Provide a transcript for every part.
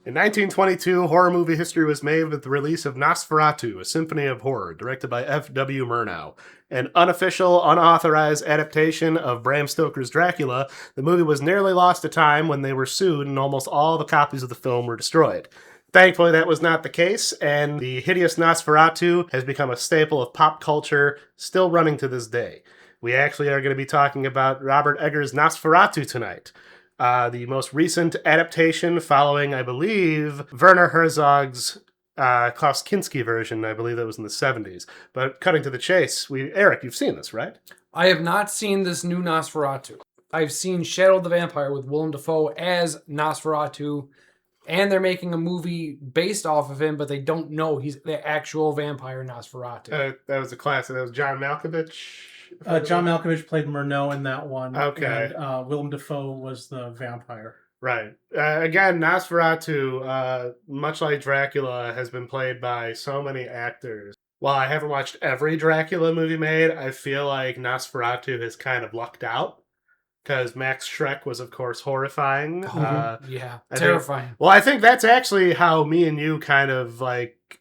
In 1922, horror movie history was made with the release of Nosferatu, a symphony of horror, directed by F.W. Murnau. An unofficial, unauthorized adaptation of Bram Stoker's Dracula, the movie was nearly lost to time when they were sued and almost all the copies of the film were destroyed. Thankfully, that was not the case, and the hideous Nosferatu has become a staple of pop culture, still running to this day. We actually are going to be talking about Robert Eggers' Nosferatu tonight. The most recent adaptation following, I believe, Werner Herzog's Klaus Kinski version. I believe that was in the 70s. But cutting to the chase, Eric, you've seen this, right? I have not seen this new Nosferatu. I've seen Shadow the Vampire with Willem Dafoe as Nosferatu, and they're making a movie based off of him, but they don't know he's the actual vampire Nosferatu. That was a classic. That was John Malkovich. John Malkovich played Murnau in that one. Okay. And Willem Dafoe was the vampire. Right. Again, Nosferatu, much like Dracula, has been played by so many actors. While I haven't watched every Dracula movie made, I feel like Nosferatu has kind of lucked out. Because Max Schreck was, of course, horrifying. Terrifying. I think that's actually how me and you kind of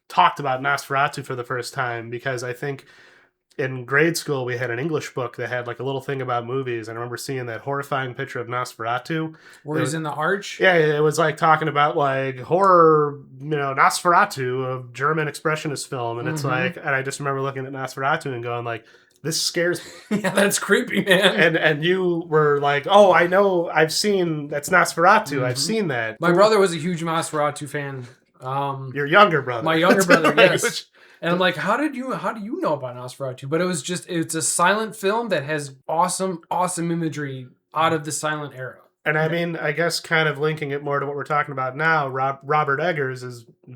talked about Nosferatu for the first time. Because I think in grade school, we had an English book that had a little thing about movies. And I remember seeing that horrifying picture of Nosferatu. Where he's in the arch? Yeah, it was talking about horror, Nosferatu, a German expressionist film. And it's and I just remember looking at Nosferatu and going this scares me. Yeah, that's creepy, man. And you were like, oh, I know, that's Nosferatu. I've seen that. My brother was a huge Nosferatu fan. Your younger brother. My younger brother, yes. And I'm like, how do you know about Nosferatu? But it's a silent film that has awesome imagery out of the silent era. And I mean, I guess kind of linking it more to what we're talking about now, Robert Eggers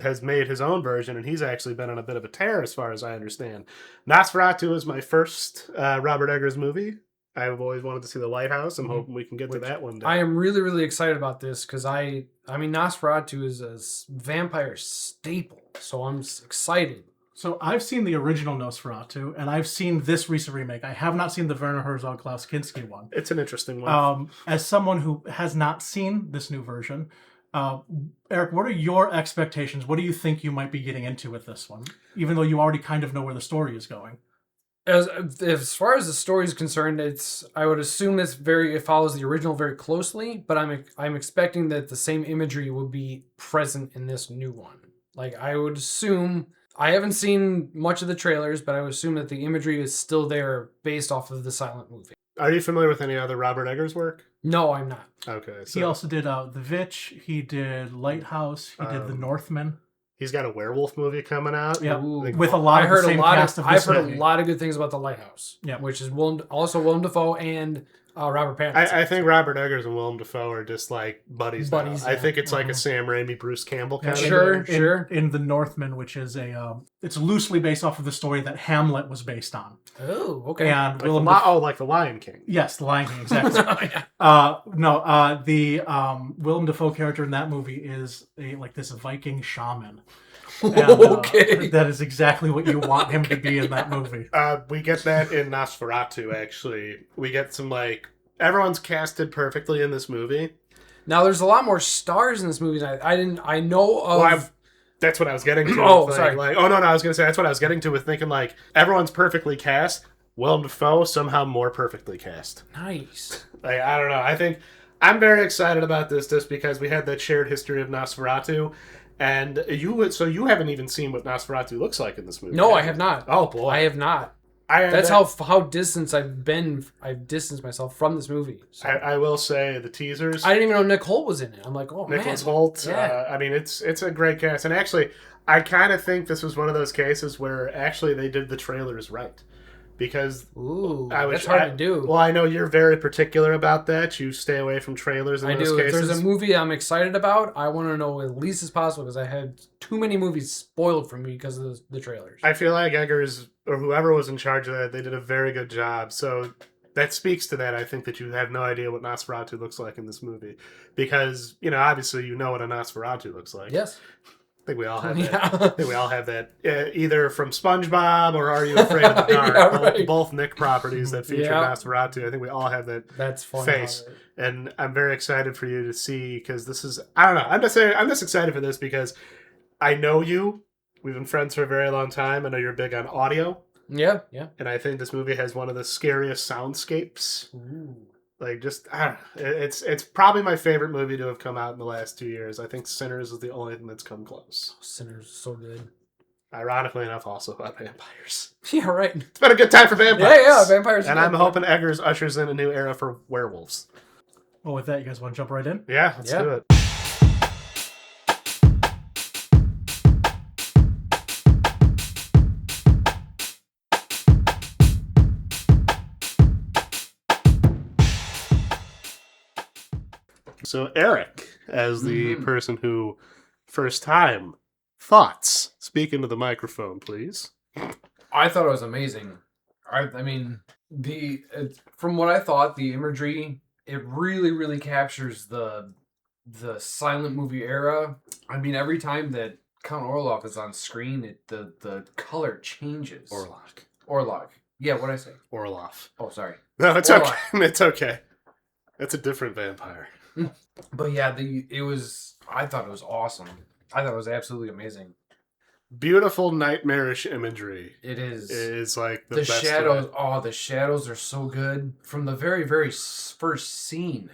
has made his own version, and he's actually been on a bit of a tear as far as I understand. Nosferatu is my first Robert Eggers movie. I've always wanted to see The Lighthouse. I'm hoping we can get to that one day. I am really, really excited about this because I mean, Nosferatu is a vampire staple, so I'm excited. So I've seen the original Nosferatu, and I've seen this recent remake. I have not seen the Werner Herzog Klaus Kinski one. It's an interesting one. As someone who has not seen this new version, Eric, what are your expectations? What do you think you might be getting into with this one? Even though you already kind of know where the story is going. As far as the story is concerned, I would assume it follows the original very closely, but I'm expecting that the same imagery will be present in this new one. I would assume. I haven't seen much of the trailers, but I would assume that the imagery is still there based off of the silent movie. Are you familiar with any other Robert Eggers work? No, I'm not. Okay. So. He also did The Vitch. He did Lighthouse. He did The Northman. He's got a werewolf movie coming out. Yeah, with a lot of the same cast of this movie. I've heard a lot of good things about The Lighthouse, which is also Willem Dafoe and Robert Pattinson. I think Robert Eggers and Willem Dafoe are just buddies. Yeah. I think it's a Sam Raimi, Bruce Campbell kind of Sure. In The Northman, which is it's loosely based off of the story that Hamlet was based on. Oh, okay. And like The Lion King. Yes, The Lion King, exactly. The Willem Dafoe character in that movie is this Viking shaman. And, okay. That is exactly what you want him to be in that movie. We get that in Nosferatu, actually. We get some, everyone's casted perfectly in this movie. Now, there's a lot more stars in this movie than I know of. Well, that's what I was getting to. Sorry. I was going to say, that's what I was getting to with thinking, everyone's perfectly cast. Willem Dafoe, somehow more perfectly cast. Nice. I don't know. I think I'm very excited about this just because we had that shared history of Nosferatu. And you haven't even seen what Nosferatu looks like in this movie. No, I have not. Oh, boy. I have not. That's how distant I've been. I've distanced myself from this movie. So. I will say the teasers. I didn't even know Nick Holt was in it. I'm like, oh, Nicholas Holt. Yeah. It's a great cast. And actually, I kind of think this was one of those cases where actually they did the trailers right. Because that's hard to do. Well, I know you're very particular about that. You stay away from trailers in those cases. If there's a movie I'm excited about, I want to know as least as possible because I had too many movies spoiled for me because of the trailers. I feel like Eggers or whoever was in charge of that, they did a very good job. So that speaks to that. I think that you have no idea what Nosferatu looks like in this movie because, obviously you know what a Nosferatu looks like. Yes. I think we all have that. Yeah. I think we all have that. Either from SpongeBob or Are You Afraid of the Dark? Yeah, right. Both Nick properties that feature Yeah. Nosferatu. I think we all have that That's funny. face. And I'm very excited for you to see, because this is, I don't know, I'm just excited for this because I know you. We've been friends for a very long time. I know you're big on audio. Yeah. And I think this movie has one of the scariest soundscapes. Ooh. Like, just, I don't know. It's probably my favorite movie to have come out in the last 2 years. I think Sinners is the only thing that's come close. Sinners is so good. Ironically enough, also about vampires. Yeah, right. It's been a good time for vampires. Yeah, vampires. And I'm hoping Eggers ushers in a new era for werewolves. Well, with that, you guys want to jump right in? Yeah, let's do it. So Eric, as the person who first time thoughts, speak into the microphone, please. I thought it was amazing. I mean, from what I thought, the imagery, it really captures the silent movie era. I mean, every time that Count Orlok is on screen, the color changes. Orlok. Yeah, what'd I say? Orloff. Oh, sorry. No, it's Orlok. okay. It's okay. That's a different vampire. But yeah, I thought it was awesome. I thought it was absolutely amazing. Beautiful nightmarish imagery. It is. It is like the The best shadows. way. Oh, the shadows are so good from the very first scene.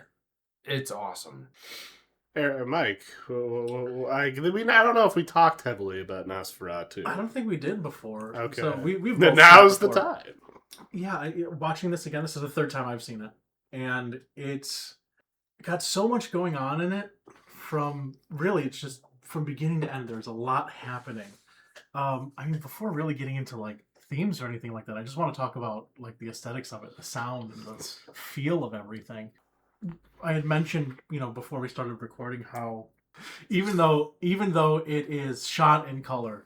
It's awesome. Mike, I don't know if we talked heavily about Nosferatu. I don't think we did before. Okay. So we've Then both now's seen the it before. time. Yeah, watching this again, this is the third time I've seen it. And it's got so much going on in it it's just from beginning to end, there's a lot happening. I mean, before really getting into like themes or anything like that, I just want to talk about like the aesthetics of it, the sound and the feel of everything. I had mentioned, before we started recording how even though it is shot in color,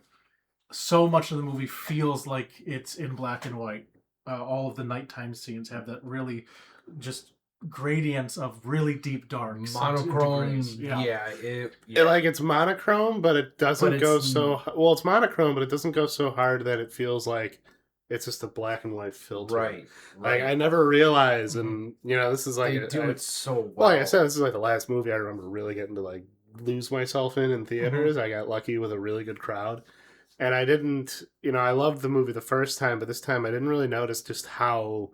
so much of the movie feels like it's in black and white. All of the nighttime scenes have that really just gradients of really deep darks, Monochrome. Yeah. It's monochrome, but it doesn't go so... Well, it's monochrome, but it doesn't go so hard that it feels like it's just a black and white filter. Right. Like, I never realized, and, this is like... They do it so well. Well, like I said, this is like the last movie I remember really getting to, like, lose myself in theaters. I got lucky with a really good crowd. And I didn't... I loved the movie the first time, but this time I didn't really notice just how...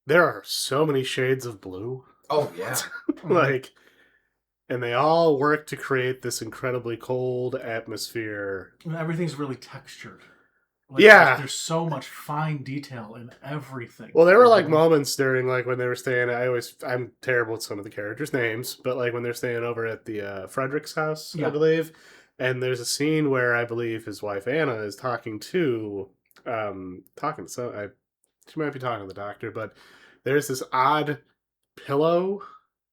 There are so many shades of blue. Oh, yeah. And they all work to create this incredibly cold atmosphere. Everything's really textured. There's so much fine detail in everything. Well, there were like moments during like when they were staying. I'm terrible with some of the characters' names, but like when they're staying over at the Frederick's house, I believe. And there's a scene where I believe his wife Anna is talking to she might be talking to the doctor, but there's this odd pillow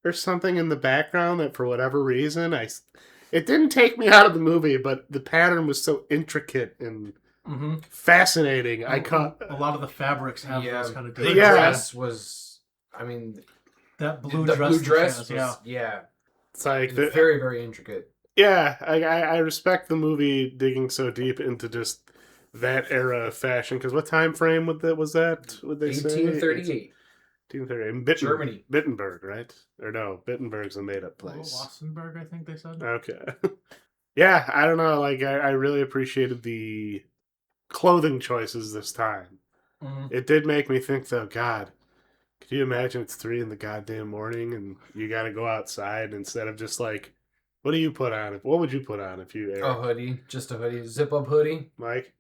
or something in the background that for whatever reason it didn't take me out of the movie, but the pattern was so intricate and fascinating. I caught a lot of the fabrics have those kind of the dress was, I mean, that blue dress was, it's like very, very intricate. Yeah, I respect the movie digging so deep into just that era of fashion, because what time frame was that? Would they 1838. 1838. Germany. Wittenberg, right? Or no, Wittenberg's a made-up place. Wassenberg, I think they said. Okay. Yeah, I don't know. Like, I really appreciated the clothing choices this time. It did make me think, though, God, could you imagine it's 3 in the goddamn morning and you got to go outside instead of just like, what do you put on? What would you put on if you... A hoodie. Just a hoodie. Zip-up hoodie. Mike?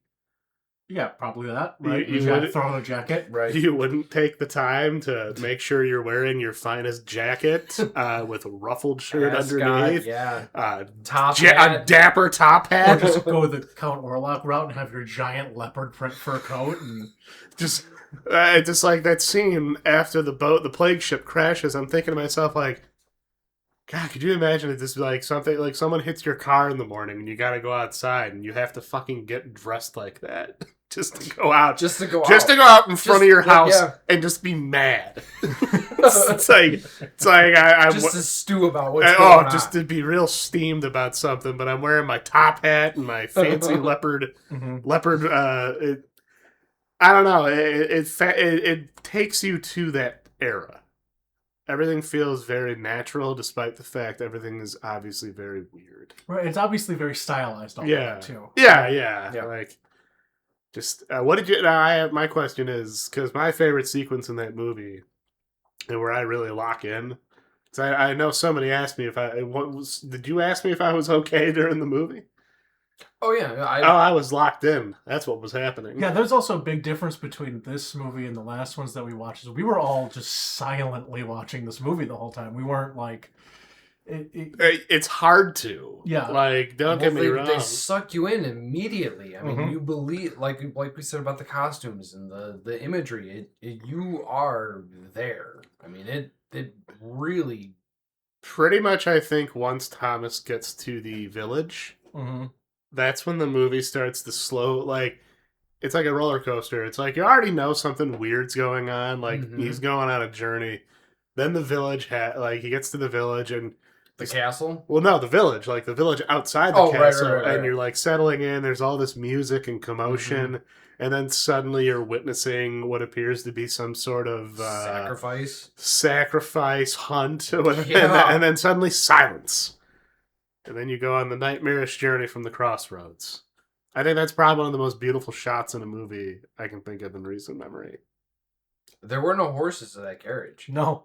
Yeah, probably that. Right? You would throw on a jacket. Right. You wouldn't take the time to make sure you're wearing your finest jacket with a ruffled shirt underneath. Yeah. Top hat. A dapper top hat. Or just go the Count Orlok route and have your giant leopard print fur coat and just like that scene after the plague ship crashes. I'm thinking to myself like, God, could you imagine if this is like something like someone hits your car in the morning and you got to go outside and you have to fucking get dressed like that? just to go out. Just to go Just out. to go out in front of your house yeah. and just be mad. it's like I'm Just to stew about what's going on. just to be real steamed about something. But I'm wearing my top hat and my fancy leopard. I don't know. It takes you to that era. Everything feels very natural, despite the fact everything is obviously very weird. Right, it's obviously very stylized. All that too. Yeah. Like, just what did you? My question is, because my favorite sequence in that movie, and where I really lock in, because I know somebody asked me if did you ask me if I was okay during the movie? Oh yeah, I was locked in. That's what was happening. Yeah, there's also a big difference between this movie and the last ones that we watched. We were all just silently watching this movie the whole time. We weren't like... It's hard to. Yeah. Like, don't get me wrong. They suck you in immediately. I mean, you believe, like we said about the costumes and the imagery. You are there. I mean, it really... Pretty much, I think, once Thomas gets to the village... That's when the movie starts to slow, like, it's like a roller coaster. It's like, you already know something weird's going on, like, he's going on a journey. Then the village, he gets to the village and... The castle? Well, no, the village outside the castle, right. And you're, like, settling in, there's all this music and commotion, and then suddenly you're witnessing what appears to be some sort of... Sacrifice hunt, and then suddenly silence. And then you go on the nightmarish journey from the crossroads. I think that's probably one of the most beautiful shots in a movie I can think of in recent memory. There were no horses in that carriage. No.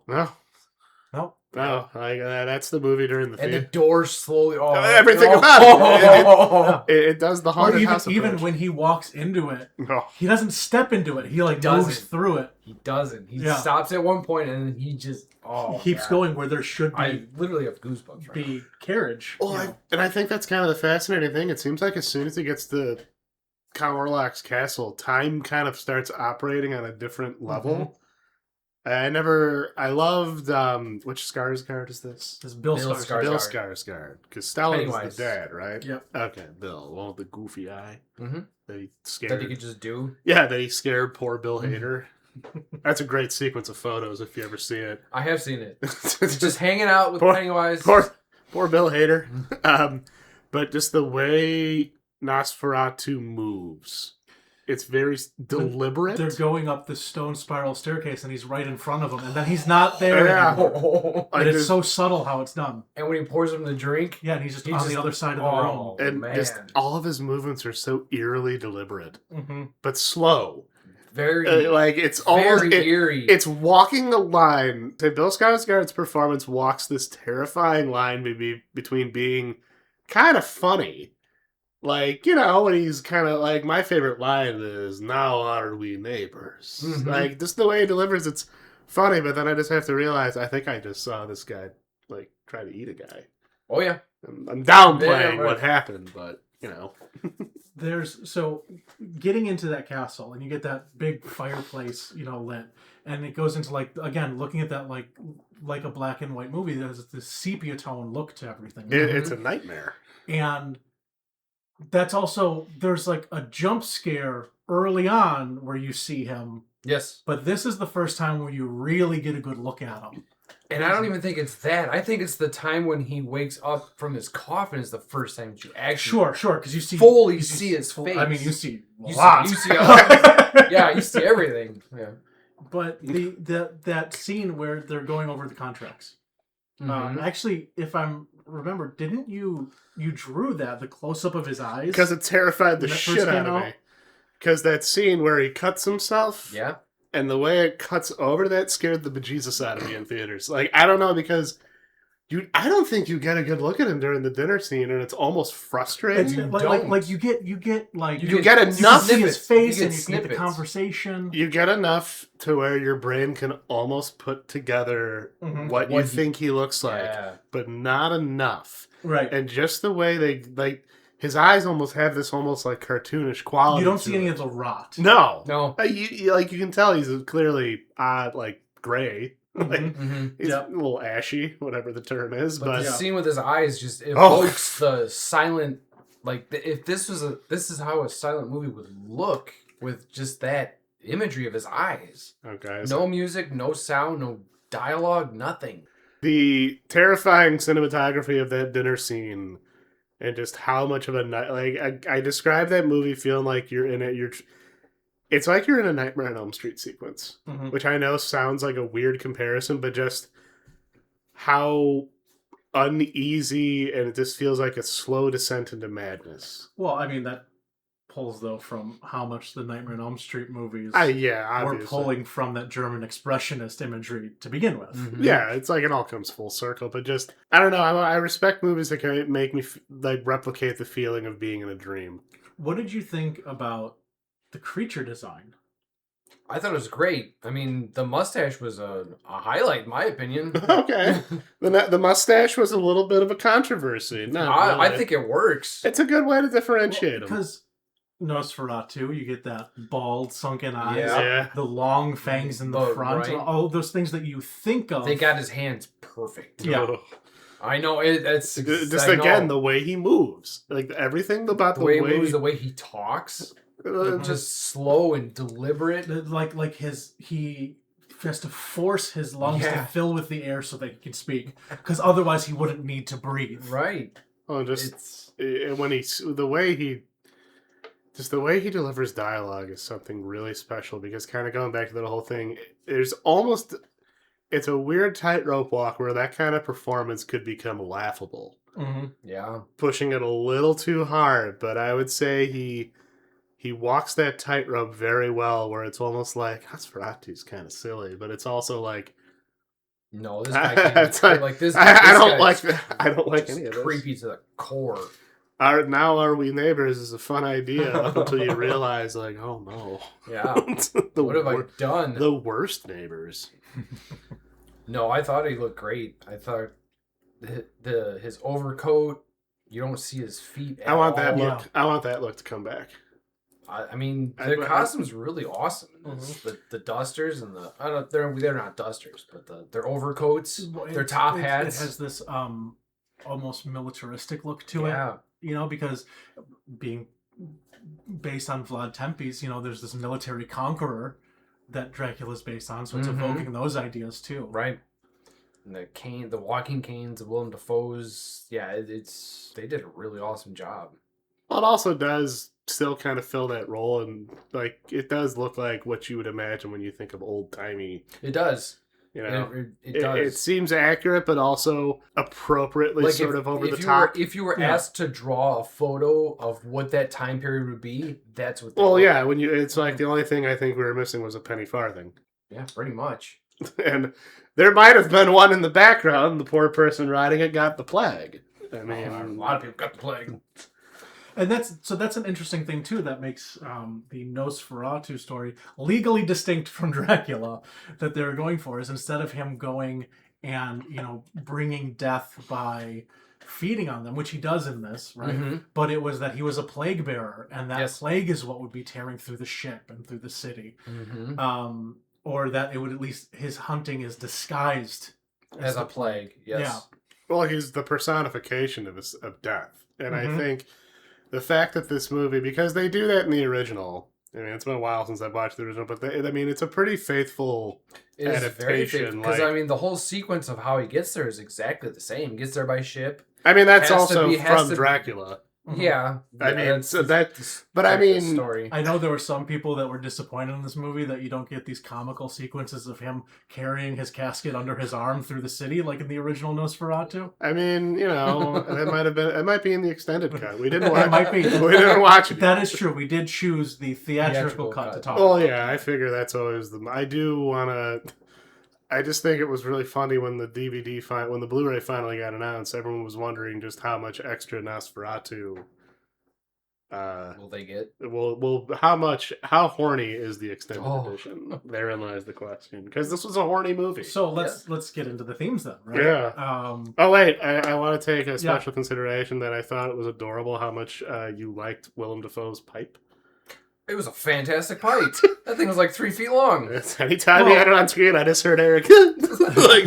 That's the movie during the theater. And the doors slowly... Everything about it does the haunted house approach. Even when he walks into it, Oh. he doesn't step into it. He moves through it. He doesn't. He stops at one point and then he just... he keeps going where there should be... I literally have goosebumps right now. Carriage. Well, and I think that's kind of the fascinating thing. It seems like as soon as he gets to Count Orlok's castle, time kind of starts operating on a different level. I loved, which Skarsgård is this? This is Bill Skarsgård. Bill Skarsgård. Because Stellan's the dad, right? Yep. Okay, Bill. One with the goofy eye. That he scared. That he could just do? Yeah, that he scared poor Bill Hader. That's a great sequence of photos if you ever see it. I have seen it. Just hanging out with Pennywise. Poor Bill Hader. But just the way Nosferatu moves. It's very deliberate. They're going up the stone spiral staircase, and he's right in front of them, and then he's not there anymore. And it's so subtle how it's done. And when he pours him the drink, and he's just on the other side of the room. And just all of his movements are so eerily deliberate, but slow. Very it's almost eerie. It's walking the line. Bill Skarsgård's performance walks this terrifying line between being kind of funny. Like, when he's kind of like, my favorite line is, "Now are we neighbors?" Like, just the way he delivers, it's funny, but then I just have to realize, I think I just saw this guy, like, try to eat a guy. Oh, yeah. I'm downplaying what happened, but, So, getting into that castle, and you get that big fireplace, lit, and it goes into, like, again, looking at that, like a black and white movie, there's this sepia tone look to everything. It's a nightmare. And... that's also, there's like a jump scare early on where you see him. Yes. But this is the first time where you really get a good look at him. And I don't even think it's that. I think it's the time when he wakes up from his coffin is the first time that you actually... Sure, because you see... fully see his face. I mean, you see a you lot. Yeah, you see everything. Yeah. But that scene where they're going over the contracts. Actually, if I'm... remember, didn't you drew the close-up of his eyes? Because it terrified the shit out of me. Because that scene where he cuts himself, and the way it cuts over that scared the bejesus out of me in theaters. Like, I don't know, because I don't think you get a good look at him during the dinner scene, and it's almost frustrating. You get enough. You see his face, and you get the conversation. You get enough to where your brain can almost put together what you think he looks like, but not enough. Right. And just the way they his eyes almost have this almost like cartoonish quality. You don't see any of the rot. No. You can tell he's clearly like gray. He's a little ashy, whatever the term is. But the scene with his eyes just evokes the silent. Like, if this is how a silent movie would look with just that imagery of his eyes. Okay. No music, no sound, no dialogue, nothing. The terrifying cinematography of that dinner scene and just how much of a night, like I describe that movie feeling like you're in it. It's like you're in a Nightmare on Elm Street sequence, which I know sounds like a weird comparison, but just how uneasy and it just feels like a slow descent into madness. Well, I mean, that pulls, though, from how much the Nightmare on Elm Street movies Yeah, obviously. were pulling from that German expressionist imagery to begin with. Mm-hmm. Yeah, it's like it all comes full circle, but just, I don't know, I respect movies that can make me, like, replicate the feeling of being in a dream. What did you think about the creature design? I thought it was great. I mean, the mustache was a highlight, in my opinion. Okay. The mustache was a little bit of a controversy. No, I really. think it works. It's a good way to differentiate them. Because Nosferatu, you get that bald, sunken eyes, Yeah. the long fangs in the front, right. all those things that you think of. They got his hands perfect. Yeah. Ugh. I know it's Just I again, know. the way he moves. Like, everything about the way he moves, the way he talks, just slow and deliberate. Like he has to force his lungs to Yeah. fill with the air so that he can speak, because otherwise he wouldn't need to breathe. Right. Oh, just when the way he delivers dialogue is something really special, because kind of going back to the whole thing, it's a weird tightrope walk where that kind of performance could become laughable. Mm-hmm. Yeah. Pushing it a little too hard, but I would say he walks that tightrope very well, where it's almost like Nosferatu's kind of silly, but it's also like, No, this guy can't. It's like, this. I this don't guy's like that. I don't like just any of this. creepy to the core. Now Are We Neighbors is a fun idea up until you realize, like, oh no. Yeah. The What have I wor- done? The worst neighbors. No, I thought he looked great. I thought his overcoat. You don't see his feet. At I want that all. look. I want that look to come back. I mean, the costume's really awesome. The dusters and they're not dusters, but their overcoats, their top hats. It has this almost militaristic look to Yeah. it. Because being based on Vlad Tepes, there's this military conqueror that Dracula's based on, so it's evoking those ideas too. Right. And the walking canes of Willem Dafoe's. Yeah, they did a really awesome job. Well, it also does still kind of fill that role, and like it does look like what you would imagine when you think of old timey. It does. It does. It seems accurate, but also appropriately sort of over the top. If you were asked to draw a photo of what that time period would be, that's what. Well, yeah, it's like the only thing I think we were missing was a penny farthing. Yeah, pretty much. And there might have been one in the background. The poor person riding it got the plague. I mean, a lot of people got the plague. And that's an interesting thing too that makes the Nosferatu story legally distinct from Dracula, that they're going for is instead of him going and bringing death by feeding on them, which he does in this, right? Mm-hmm. But it was that he was a plague bearer, and that Yes. plague is what would be tearing through the ship and through the city, or that it would at least his hunting is disguised As a plague. Yes. Yeah. well, he's the personification of death, and I think the fact that this movie, because they do that in the original. I mean, it's been a while since I've watched the original, but it's a pretty faithful It is very adaptation. because I mean, the whole sequence of how he gets there is exactly the same. He gets there by ship. I mean, that's has to also be- has from to- Dracula. Yeah, I mean, that's so that- but part I of the mean- story. I know there were some people that were disappointed in this movie that you don't get these comical sequences of him carrying his casket under his arm through the city like in the original Nosferatu. I mean, it might be in the extended cut. We didn't watch. It might be. We didn't watch it. That is true. We did choose the theatrical cut to talk Well, about. yeah, I figure that's always I do want to. I just think it was really funny when the when the Blu-ray finally got announced. Everyone was wondering just how much extra Nosferatu. Will they get? How horny is the extended Oh. edition? Therein lies the question. Because this was a horny movie. So let's get into the themes then, right? Yeah. Oh wait, I want to take a special consideration that I thought it was adorable how much you liked Willem Dafoe's pipe. It was a fantastic pipe. That thing was like 3 feet long. Anytime he had it on screen, I just heard Eric like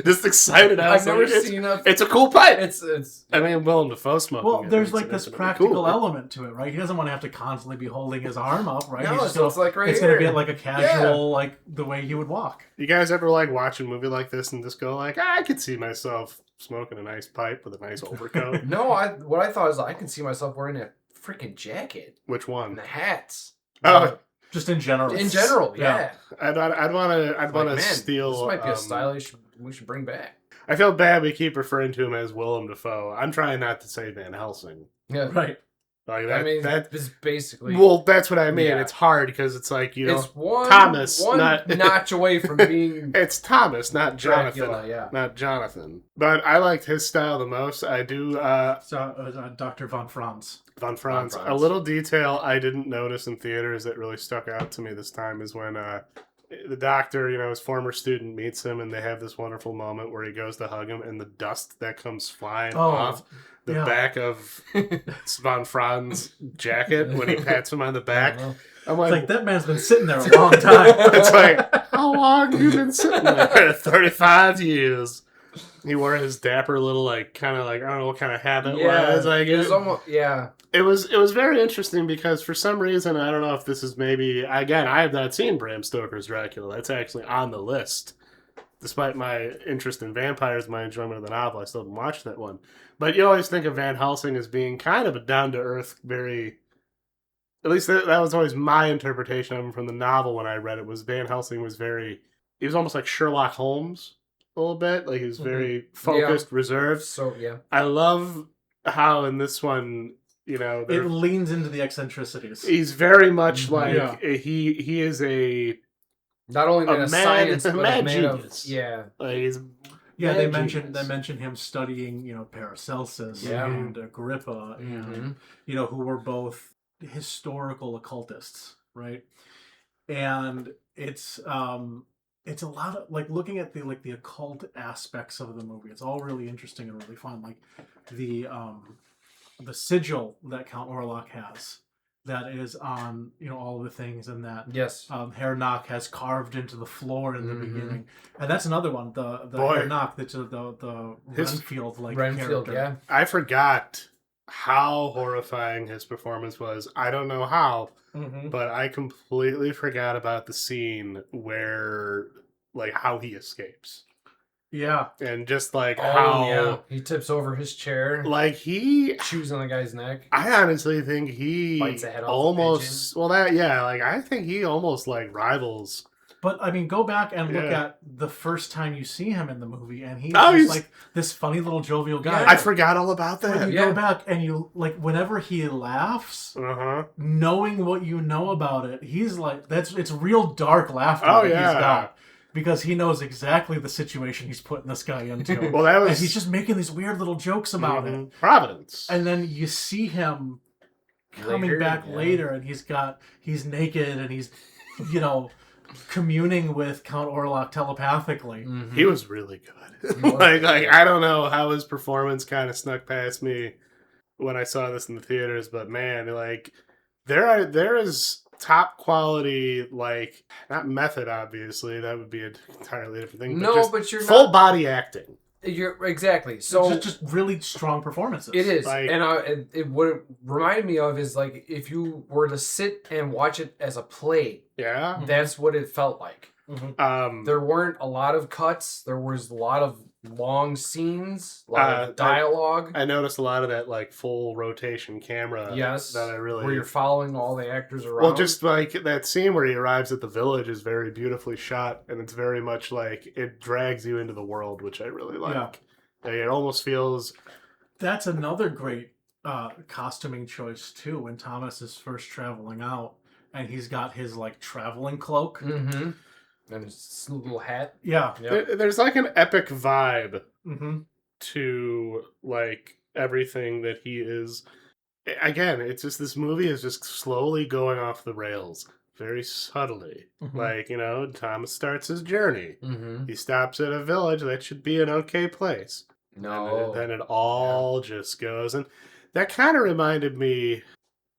just excited. I've never seen a. It's a cool pipe. It's. I mean, Willem Dafoe smoking. Well, there's like it's this practical cool. element to it, right? He doesn't want to have to constantly be holding his arm up, right? No, He's so it's like right it's here. gonna be like a casual, like the way he would walk. You guys ever like watch a movie like this and just go like, I could see myself smoking a nice pipe with a nice overcoat? No, what I thought is I can see myself wearing a freaking jacket Which and one? the hats. Oh, Just in general. In general, yeah. I'd want to Man, steal. This might be a style we should bring back. I feel bad we keep referring to him as Willem Dafoe. I'm trying not to say Van Helsing. Yeah, Right. Like I mean, that is basically. well, that's what I mean. Yeah. It's hard because it's like, you know, It's one Thomas, one not- notch away from being it's Thomas, not Jonathan. Dracula. Yeah. Not Jonathan. But I liked his style the most. I do. So, Dr. Von Franz. Von Franz. Von A Franz. little detail I didn't notice in theaters that really stuck out to me this time is when the doctor, you know, his former student meets him and they have this wonderful moment where he goes to hug him and the dust that comes flying off the yeah. back of Von Franz's jacket when he pats him on the back. Well, I'm It's like, like, that man's been sitting there a long time. it's like, how long have you been sitting there? 35 years. He wore his dapper little, like, kind of like, I don't know what kind of hat it yeah, was. Like, it was almost it was very interesting because for some reason, I don't know if this is maybe, again, I have not seen Bram Stoker's Dracula. That's actually on the list. Despite my interest in vampires, my enjoyment of the novel, I still haven't watched that one. But you always think of Van Helsing as being kind of a down-to-earth, very... At least that was always my interpretation of him from the novel when I read it, was Van Helsing was very... He was almost like Sherlock Holmes a little bit. Like, he was very focused, reserved. so yeah. I love how in this one, you know... It leans into the eccentricities. He's very much Mhm. like... Yeah. He is a... Not only A a mad- science, a but mad a man of genius. yeah. Like, he's Yeah, mad they genius. mentioned him studying, you know, Paracelsus Yeah. and Agrippa, and Mhm. you know, who were both historical occultists, right? And it's a lot of like looking at the occult aspects of the movie. It's all really interesting and really fun. Like the sigil that Count Orlok has, that is on, you know, all of the things, and that Yes. Herr Knock has carved into the floor in the Mhm. beginning, and that's another one. The Boy. Herr Knock, that's the His- Renfield like Renfield, character. yeah. I forgot how horrifying his performance was. I don't know how, Mm-hmm. but I completely forgot about the scene where, like, how he escapes. Yeah, And just, like, Oh how... yeah. He tips over his chair, Like, he... chews on the guy's neck. I honestly think he Bites the head off the almost... Well, that... Yeah, like, I think he almost, like, rivals... but I mean, go back and look Yeah. at the first time you see him in the movie, and he's Oh, just he's- like this funny little jovial guy. Yeah. I forgot all about When that. you Yeah. go back and you like whenever he laughs, Uh-huh. knowing what you know about it, he's like it's real dark laughter Oh, that yeah. he's got, because he knows exactly the situation he's putting this guy into. Well, that was... And he's just making these weird little jokes about it. Mhm. Providence. And then you see him coming Later, back yeah. later, and he's naked, and he's, you know, communing with Count Orlok telepathically. Mhm. He was really good. He was like good. I don't know how his performance kind of snuck past me when I saw this in the theaters, but man, like there is top quality, like, not method, obviously, that would be an entirely different thing. No, just but you're full not. body acting. You're exactly. So Just really strong performances. it is, like- and what it reminded me of is like if you were to sit and watch it as a play, Yeah. that's what it felt like. There weren't a lot of cuts. There was a lot of long scenes, a lot of dialogue. I noticed a lot of that, like, full rotation camera. Yes, That I really... where you're following all the actors around. Well, just like that scene where he arrives at the village is very beautifully shot, and it's very much like it drags you into the world, which I really like. Yeah. Like, it almost feels... That's another great costuming choice too. When Thomas is first traveling out, and he's got his like traveling cloak. Mm-hmm. And his little hat. Yeah. Yep. There's like an epic vibe Mm-hmm. to, like, everything that he is. Again, it's just this movie is just slowly going off the rails, very subtly. Mhm. Like, you know, Thomas starts his journey. Mm-hmm. He stops at a village that should be an okay place. No. And then it all just goes. And that kind of reminded me,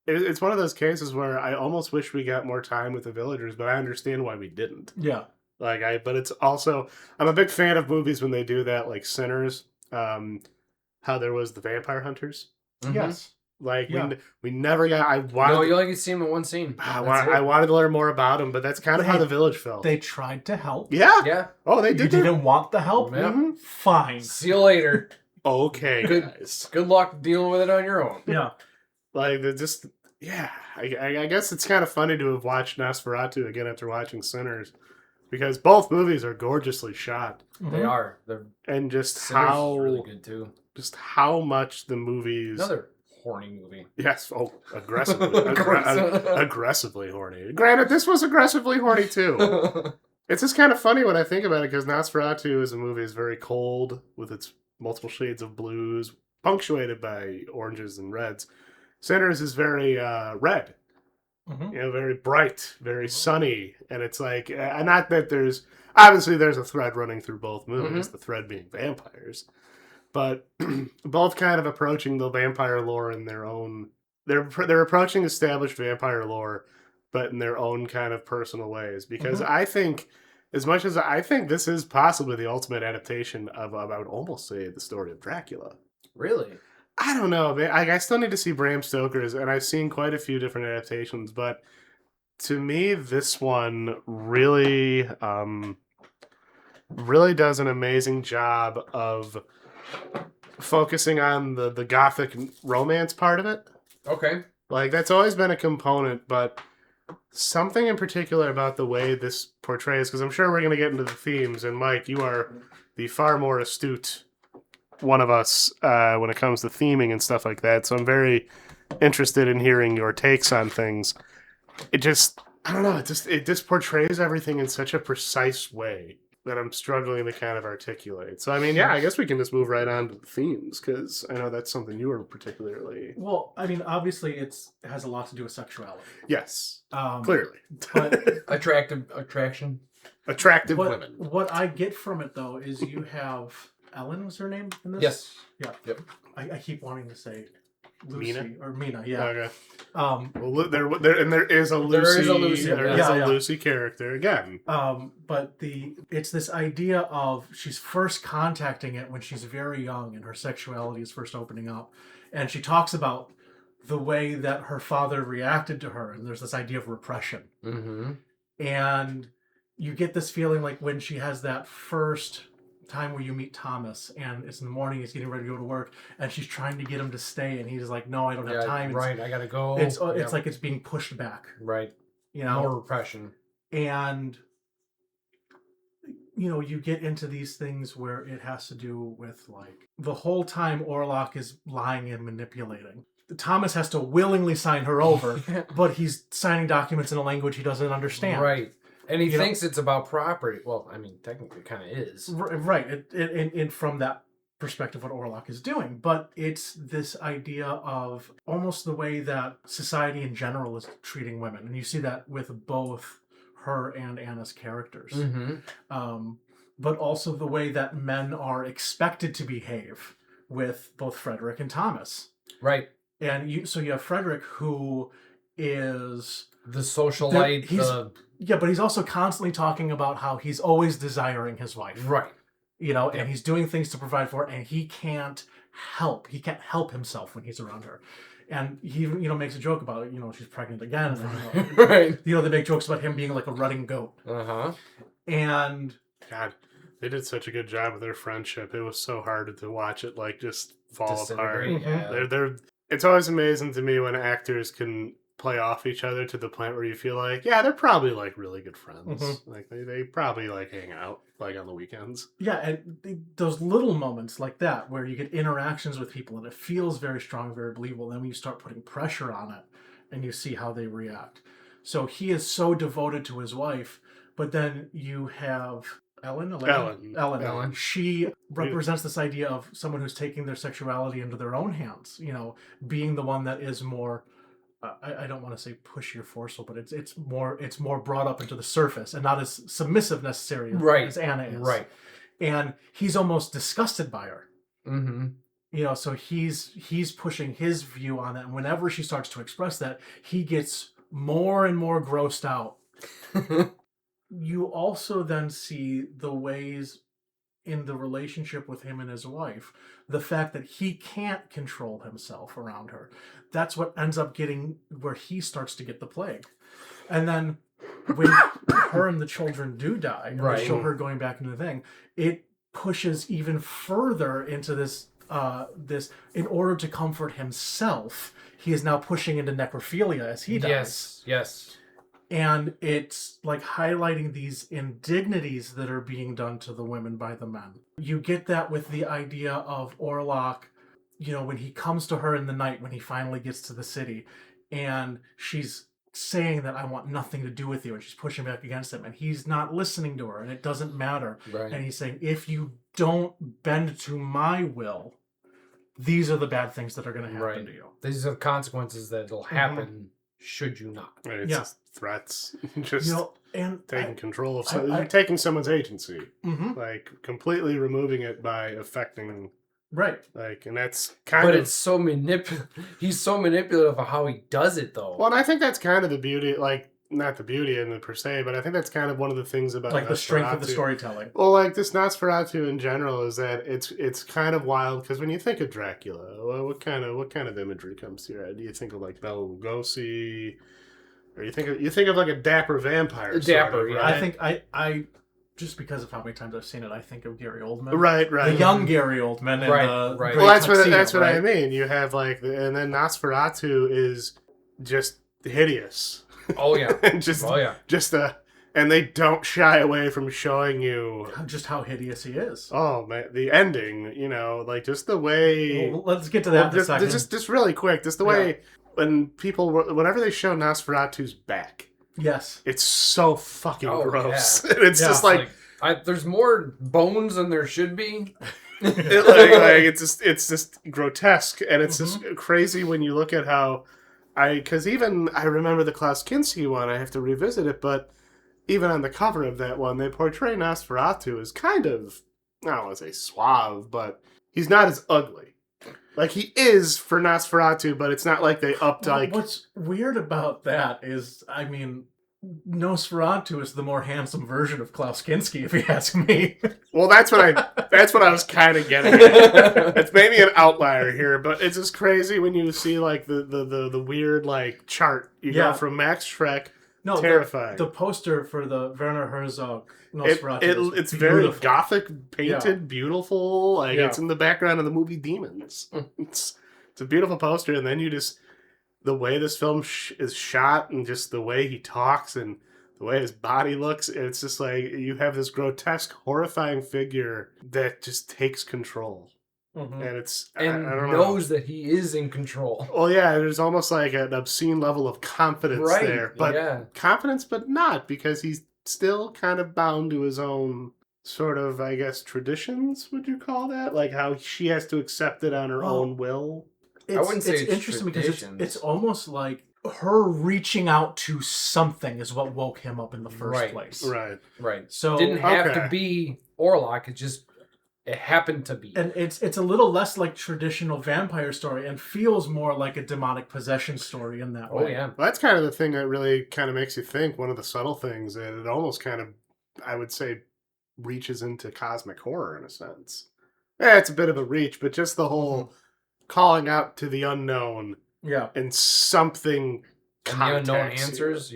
it's one of those cases where I almost wish we got more time with the villagers, but I understand why we didn't. Yeah. But it's also, I'm a big fan of movies when they do that, like Sinners, how there was the vampire hunters. Mhm. Yes. Like Yeah. we never got. I wanted. No, you only get to see him in one scene. I That's it. wanted to learn more about them, but that's kind of Hey, how the village felt. They tried to help. Yeah. Yeah. Oh, they You did. didn't want the help? Yeah. Mhm. Fine. See you later. Okay, Good. guys. Good luck dealing with it on your own. Yeah. Like they're just yeah. I guess it's kind of funny to have watched Nosferatu again after watching Sinners, because both movies are gorgeously shot, They Mhm. are. They're and just Sinners is how really good too. just how much the movies. Another horny movie. Yes. Oh, aggressively. Aggressive. Aggressively horny. Granted, this was aggressively horny too. It's just kind of funny when I think about it, because Nosferatu as a movie is very cold with its multiple shades of blues, punctuated by oranges and reds. Sinners is very red, Mhm. very bright, very sunny, and it's like, not that there's obviously there's a thread running through both movies, the thread being vampires, but both kind of approaching the vampire lore in their own. They're approaching established vampire lore, but in their own kind of personal ways. Because I think, as much as I think this is possibly the ultimate adaptation of, I would almost say, the story of Dracula. Really? I don't know, man. I still need to see Bram Stoker's, and I've seen quite a few different adaptations, but to me, this one really, really does an amazing job of focusing on the gothic romance part of it. Okay. Like, that's always been a component, but something in particular about the way this portrays, because I'm sure we're going to get into the themes, and Mike, you are the far more astute one of us when it comes to theming and stuff like that, so I'm very interested in hearing your takes on things. It just, I don't know, it just portrays everything in such a precise way that I'm struggling to kind of articulate. So, I mean, yeah, I guess we can just move right on to the themes, because I know that's something you were particularly... Well, I mean, obviously it has a lot to do with sexuality. Yes, Um, clearly. But Attraction. Attractive women. what I get from it, though, is you have... Ellen was her name in this? Yes. Yeah. Yep. I keep wanting to say Lucy. Mina? Or Mina, yeah. Okay. Um, Well, there is a Lucy. There is a Lucy, There yeah. is a Yeah. Lucy character again. but it's this idea of she's first contacting it when she's very young and her sexuality is first opening up. And she talks about the way that her father reacted to her. And there's this idea of repression. Mm-hmm. And you get this feeling like when she has that first time where you meet Thomas and it's in the morning, he's getting ready to go to work and she's trying to get him to stay and he's like, no, I don't have time. Right, I gotta go. It's like it's being pushed back. Right. You know? More repression. And you get into these things where it has to do with like the whole time Orlok is lying and manipulating. Thomas has to willingly sign her over, but he's signing documents in a language he doesn't understand. Right. And he You thinks it's about property. Well, I mean, technically it kind of is. Right. And from that perspective, what Orlok is doing. But it's this idea of almost the way that society in general is treating women. And you see that with both her and Anna's characters. Mm-hmm. But also the way that men are expected to behave with both Frederick and Thomas. Right. And you have Frederick, who is... The socialite. Yeah, but he's also constantly talking about how he's always desiring his wife. Right. And he's doing things to provide for her, and he can't help himself when he's around her. And he even, makes a joke about it, she's pregnant again. And, Right. They make jokes about him being like a rutting goat. Uh-huh. And... God, they did such a good job with their friendship. It was so hard to watch it, like, just fall apart. Disintegrate, yeah. It's always amazing to me when actors can play off each other to the point where you feel like, yeah, they're probably like really good friends. Mm-hmm. Like they probably like hang out like on the weekends. Yeah, and those little moments like that where you get interactions with people and it feels very strong, very believable. Then when you start putting pressure on it and you see how they react. So he is so devoted to his wife, but then you have Ellen. She represents this idea of someone who's taking their sexuality into their own hands, being the one that is more... I don't want to say pushy or forceful, but it's more brought up into the surface and not as submissive necessarily as Anna is. Right. And he's almost disgusted by her. Mm-hmm. So he's pushing his view on that, and whenever she starts to express that, he gets more and more grossed out. You also then see the ways in the relationship with him and his wife, the fact that he can't control himself around her. That's what ends up getting where he starts to get the plague. And then when her and the children do die, and they show her going back into the thing, it pushes even further into this in order to comfort himself, he is now pushing into necrophilia as he does. Yes. And it's like highlighting these indignities that are being done to the women by the men. You get that with the idea of Orlok, when he comes to her in the night, when he finally gets to the city, and she's saying that I want nothing to do with you, and she's pushing back against him, and he's not listening to her, and it doesn't matter. Right. And he's saying, if you don't bend to my will, these are the bad things that are going to happen to you. These are the consequences that'll happen should you not. Right, it's just threats. Just and taking control of taking someone's agency. Like completely removing it by affecting. Right. Like, and that's kind of... But it's so he's so manipulative of how he does it, though. Well, and I think that's kind of the beauty, like, not the beauty in it per se, but I think that's kind of one of the things about like the strength of the storytelling. Well, like this Nosferatu in general is that it's kind of wild, because when you think of Dracula, what kind of imagery comes to your head? Do you think of like Bela Lugosi, or you think of like a dapper vampire? Dapper, right? I think I just because of how many times I've seen it, I think of Gary Oldman. Right. The young Gary Oldman. And right. Well, that's what I mean. You have like, and then Nosferatu is just hideous. Oh yeah. And they don't shy away from showing you just how hideous he is. Oh man, the ending, like just the way. Well, let's get to that in a second. Just really quick, just the way when whenever they show Nosferatu's back. Yes. It's so fucking gross. Yeah. It's just like there's more bones than there should be. It's just grotesque, and it's just crazy when you look at how because even I remember the Klaus Kinski one. I have to revisit it, but even on the cover of that one, they portray Nosferatu as kind of, I don't want to say suave, but he's not as ugly. Like, he is for Nosferatu, but it's not like they upped, like... What's weird about that is, Nosferatu is the more handsome version of Klaus Kinski, if you ask me. Well, that's what I was kind of getting at. It's maybe an outlier here, but it's just crazy when you see, like, the weird, like, chart. You go from Max Schreck, terrifying. The poster for the Werner Herzog Nosferatu it's very gothic, painted, beautiful. Like, it's in the background of the movie Demons. It's a beautiful poster, and then you just... The way this film is shot, and just the way he talks, and the way his body looks, it's just like you have this grotesque, horrifying figure that just takes control. And it's... I don't knows that he is in control. Well, yeah, there's almost like an obscene level of confidence there. But confidence, but not, because he's still kind of bound to his own sort of, I guess, traditions, would you call that? Like how she has to accept it on her own will. I wouldn't say it's interesting because it's almost like her reaching out to something is what woke him up in the first place. Right. So it didn't have to be Orlok. It happened to be. And it's a little less like traditional vampire story and feels more like a demonic possession story in that way. Oh, yeah. Well, that's kind of the thing that really kind of makes you think, one of the subtle things, and it almost kind of, I would say, reaches into cosmic horror in a sense. Yeah, it's a bit of a reach, but just the whole... calling out to the unknown, and something. And the unknown answers,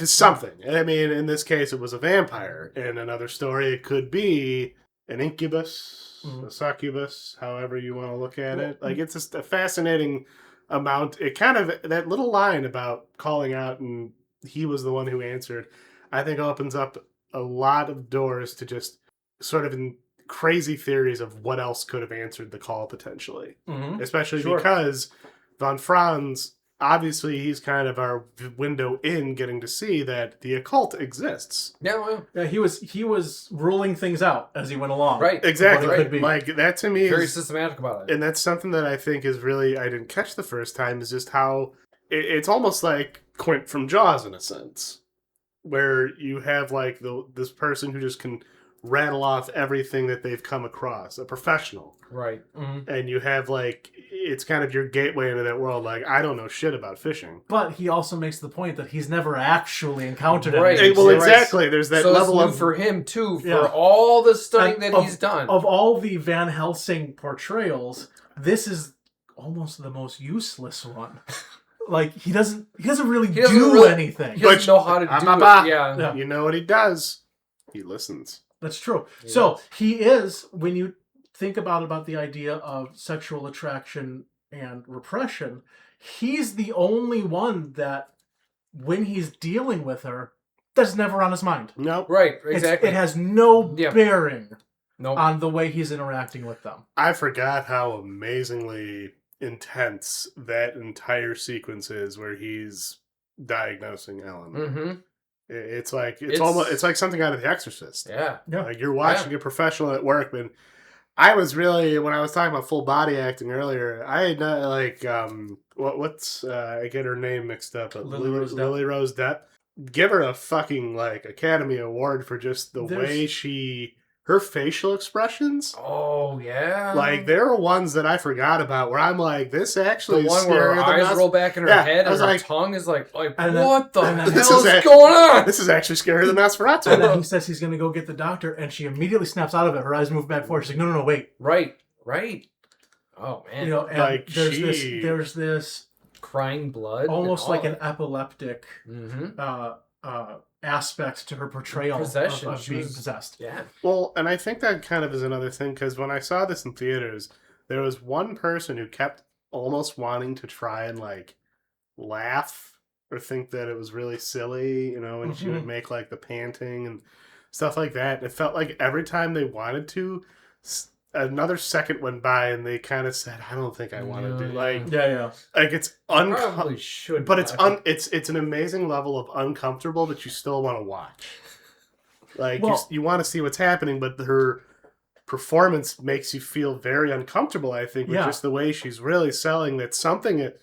something. I mean, in this case, it was a vampire. In another story, it could be an incubus, a succubus, however you want to look at it. Like, it's just a fascinating amount. It kind of, that little line about calling out and he was the one who answered, I think opens up a lot of doors to just sort of crazy theories of what else could have answered the call potentially. Especially because Von Franz, obviously he's kind of our window in getting to see that the occult exists. Yeah, he was ruling things out as he went along. Right. Exactly. Like, that to me very systematic about it. And that's something that I think is really, I didn't catch the first time, is just how it's almost like Quint from Jaws in a sense, where you have like this person who just can rattle off everything that they've come across, a professional. Right. Mm-hmm. And you have, like, it's kind of your gateway into that world. Like, I don't know shit about fishing. But he also makes the point that he's never actually encountered it. Right. Well, exactly. There's that so level it's new of... for him, too, for Yeah. all the studying And that he's done. Of all the Van Helsing portrayals, this is almost the most useless one. Like, he doesn't really do anything. He doesn't know how to do it. Yeah. You know what he does? He listens. That's true. Yeah. So he is, when you think about the idea of sexual attraction and repression, he's the only one that, when he's dealing with her, that's never on his mind. Nope. Right, exactly. It has no bearing on the way he's interacting with them. I forgot how amazingly intense that entire sequence is where he's diagnosing Ellen. Mm-hmm. It's like something out of The Exorcist. Yeah. Like you're watching a professional at work, but I was really, when I was talking about full body acting earlier, I had not like I get her name mixed up, but Lily Rose Depp. Give her a fucking like Academy Award for just the way her facial expressions. Oh yeah. Like there are ones that I forgot about where I'm like, this actually the is one where her eyes roll back in her head and her like, tongue is like what the hell is going on? This is actually scarier than Nosferatu. And then he says he's going to go get the doctor, and she immediately snaps out of it. Her eyes move back forward. She's like, no, wait. Right. Oh man. You know, and like there's this crying blood, almost like an epileptic mm-hmm. Aspect to her portrayal of being possessed. Yeah. Well, and I think that kind of is another thing, because when I saw this in theaters, there was one person who kept almost wanting to try and like laugh or think that it was really silly, you know, and she would make like the panting and stuff like that. It felt like every time they wanted to, another second went by and they kind of said, I don't think I want to do like it's probably should, but it's an amazing level of uncomfortable that you still want to watch. Like you want to see what's happening, but her performance makes you feel very uncomfortable, I think, with just the way she's really selling that something's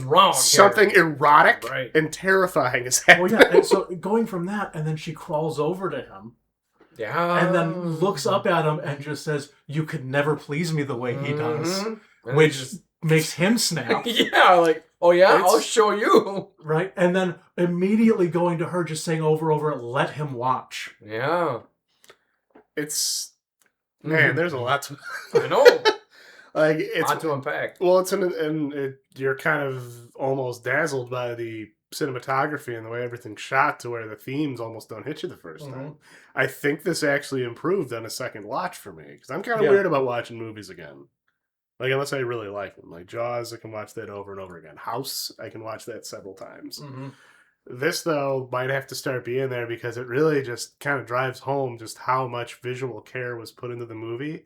wrong, something erotic and terrifying is happening. Well, and so going from that, and then she crawls over to him. Yeah. And then looks up at him and just says, "You could never please me the way he does," which makes him snap. Yeah, like, oh yeah, I'll show you. Right? And then immediately going to her, just saying over, let him watch. Yeah. It's, man, there's a lot to... I know. Like, it's... a lot to unpack. Well, you're kind of almost dazzled by the cinematography and the way everything's shot to where the themes almost don't hit you the first time. I think this actually improved on a second watch for me, because I'm kind of weird about watching movies again. Like, unless I really like them. Like Jaws, I can watch that over and over again. House, I can watch that several times. This, though, might have to start being there because it really just kind of drives home just how much visual care was put into the movie.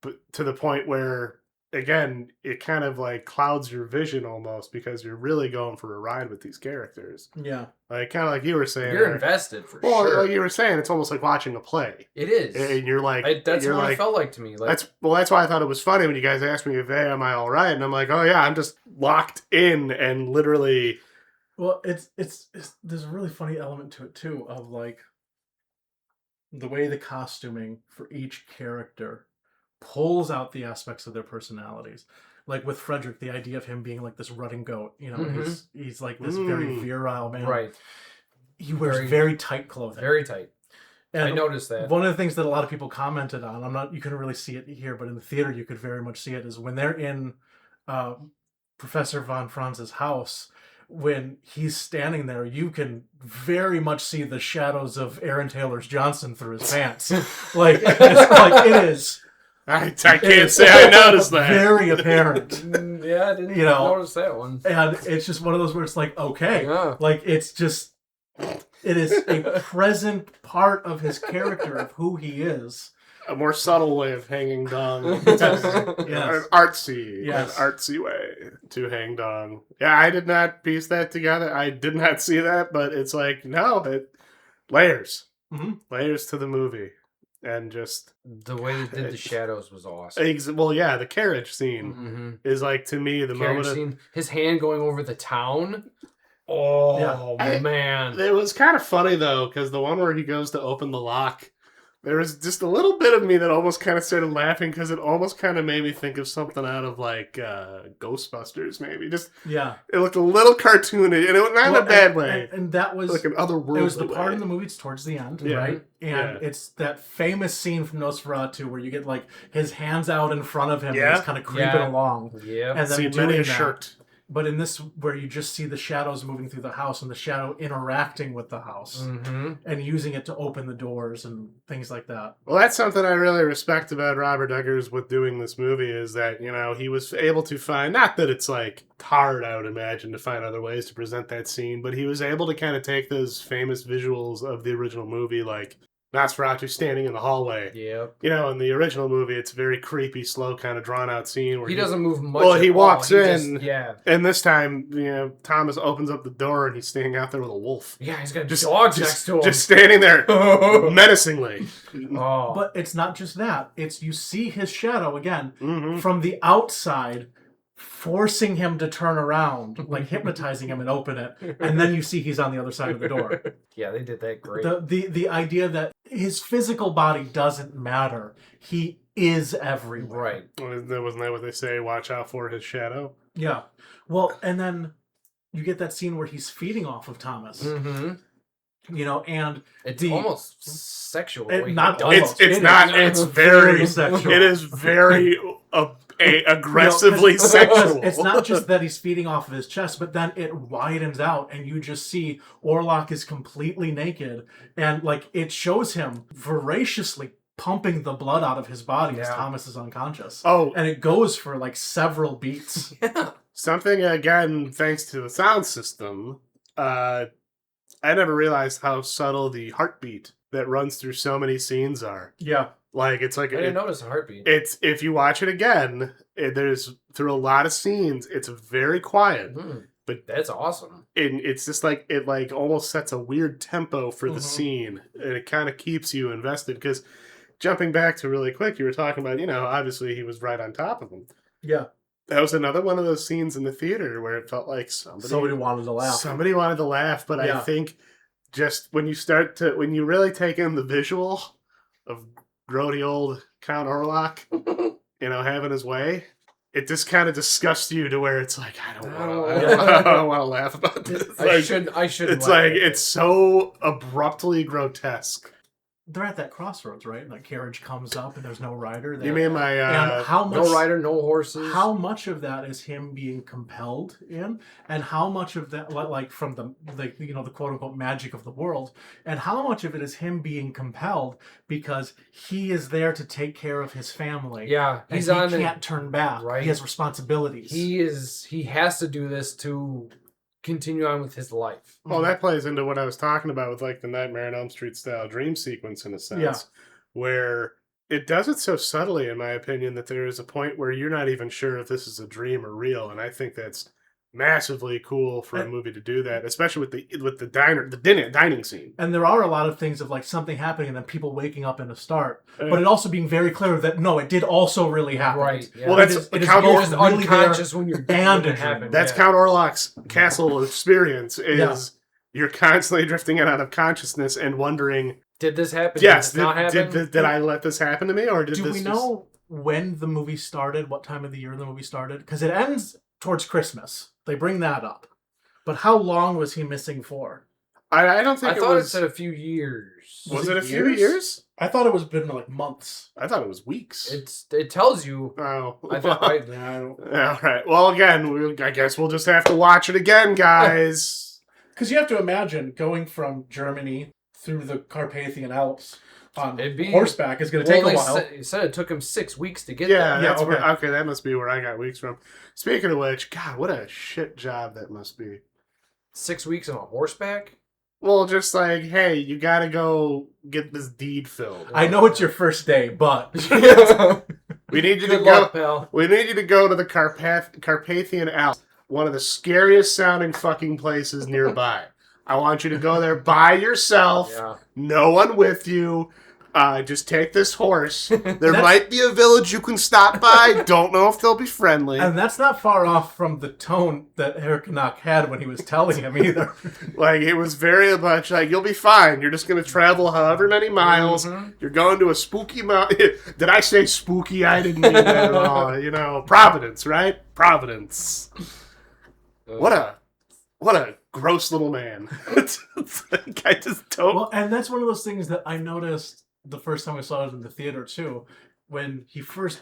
But to the point where, again, it kind of like clouds your vision almost because you're really going for a ride with these characters. Yeah. Like, kind of like you were saying. You're invested for sure. Well, like you were saying, it's almost like watching a play. It is. And you're like... that's what it felt like to me. Like, that's why I thought it was funny when you guys asked me if, hey, am I all right? And I'm like, oh yeah, I'm just locked in and literally... Well, it's there's a really funny element to it too, of like the way the costuming for each character pulls out the aspects of their personalities. Like with Frederick, the idea of him being like this rutting goat, you know, he's like this very virile man. Right. He wears very tight clothing. Very tight. And I noticed that. One of the things that a lot of people commented on, you couldn't really see it here, but in the theater you could very much see it, is when they're in Professor von Franz's house. When he's standing there, you can very much see the shadows of Aaron Taylor's Johnson through his pants. Like, it is. I can't say I noticed that. Very apparent. Yeah, I didn't notice that one. And it's just one of those where it's like, okay. Yeah. Like, it's just... It is a present part of his character, of who he is. A more subtle way of hanging dong. Yes. An artsy way to hang dong. Yeah, I did not piece that together. I did not see that, but it's like, no, layers. Layers to the movie. And just... The way they did the shadows was awesome. Well, yeah, the carriage scene is like, to me, the moment of... His hand going over the town... Oh, man. It was kind of funny, though, because the one where he goes to open the lock There was just a little bit of me that almost kind of started laughing because it almost kind of made me think of something out of like Ghostbusters, maybe. Just Yeah. it looked a little cartoony, and it was not in a bad way, And that was like an otherworldly it was the part way. in the movie. It's towards the end, Yeah. right? And it's that famous scene from Nosferatu where you get like his hands out in front of him and he's kind of creeping along. Yeah. And then See, doing many a that. shirt. But in this, where you just see the shadows moving through the house and the shadow interacting with the house and using it to open the doors and things like that. Well, that's something I really respect about Robert Eggers with doing this movie is that, you know, he was able to find, not that it's like hard, I would imagine, to find other ways to present that scene, but he was able to kind of take those famous visuals of the original movie, like Nosferatu standing in the hallway. Yep. You know, in the original movie, it's a very creepy, slow, kind of drawn out scene where He doesn't move much. Well, at he all. walks He in. just- And this time, you know, Thomas opens up the door and he's standing out there with a wolf. Yeah, he's got dogs next to him. Just standing there menacingly. Oh. But it's not just that. It's you see his shadow again Mhm. from the outside, forcing him to turn around, like hypnotizing him and open it, and then you see he's on the other side of the door. Yeah, they did that great. The idea that his physical body doesn't matter. He is everywhere. Right. Wasn't that what they say? Watch out for his shadow. Yeah. Well, and then you get that scene where he's feeding off of Thomas. You know, and It's the- almost sexual. It- the way he not does almost. it. It's It not. is It's very very sexual. It is very aggressively because sexual. it's not just that he's feeding off of his chest, but then it widens out and you just see Orlok is completely naked, and like it shows him voraciously pumping the blood out of his body as Yeah. Thomas is unconscious. Oh, And it goes for like several beats. Yeah. something again, thanks to the sound system. I never realized how subtle the heartbeat that runs through so many scenes are. Yeah. Like it's like I didn't notice a heartbeat. it's if you watch it again, there's through a lot of scenes, it's very quiet. But that's awesome. And it's just like it like almost sets a weird tempo for the Mhm. scene, and it kind of keeps you invested. Because jumping back to really quick, you were talking about, you know, obviously he was right on top of him. Yeah. That was another one of those scenes in the theater where it felt like Somebody wanted to laugh. Somebody wanted to laugh, but I Yeah. think just when you really take in the visual of grody old Count Orlok, you know, having his way, it just kind of disgusts you to where it's like, I don't want to laugh about this. I should. It's like it's so abruptly grotesque. They're at that crossroads, right? And that carriage comes up and there's no rider there. You mean my and how much, no rider, no horses. How much of that is him being compelled in, and how much of that, like from the you know, the quote unquote magic of the world, and how much of it is him being compelled because he is there to take care of his family. Yeah, and he's he on. can't turn back. Right. He has responsibilities. He has to do this to continue on with his life. Well, that plays into what I was talking about with like the Nightmare on Elm Street style dream sequence in a sense, Yeah. where it does it so subtly, in my opinion, that there is a point where you're not even sure if this is a dream or real, and I think that's massively cool for a movie to do that, especially with the dining scene. And there are a lot of things of like something happening and then people waking up in a start, but it also being very clear that no, it did also really happen. Right. Yeah. Well, that's it is Count you're Orlok. just just really unconscious when you're and when a it happened. That's yeah. Count Orlok's castle experience. Is Yeah. you're constantly drifting in and out of consciousness and wondering, Did this happen? yes, did, this not happen? did I let this happen to me, or did Do this we just- know when the movie started, what time of the year the movie started? Because it ends towards Christmas. They bring that up. But how long was he missing for? I don't think I it thought it was. said a few years. Was it a few years? I thought it was been like months. I thought it was weeks. It tells you. Oh, I thought. I all right. Well, again, I guess we'll just have to watch it again, guys. Because you have to imagine going from Germany through the Carpathian Alps on It'd be- horseback is going to take a while. They said it took him 6 weeks to get Yeah, there. that's okay. where. Okay, that must be where I got weeks from. Speaking of which, God, what a shit job that must be. 6 weeks on a horseback. Well, just like, hey, you got to go get this deed filled. I know it's your first day, but We need you Good to go. luck, pal. We need you to go to the Carpathian Alps, one of the scariest sounding fucking places nearby. I want you to go there by yourself, Yeah. no one with you. Just take this horse. There might be a village you can stop by. Don't know if they'll be friendly. And that's not far off from the tone that Eric Knock had when he was telling him either. Like, it was very much like, you'll be fine. You're just going to travel however many miles. You're going to a spooky mountain. Did I say spooky? I didn't mean that at all. You know, Providence, right? Providence. What a gross little man. Like, I just don't... Well, and that's one of those things that I noticed the first time I saw it in the theater, too. When he first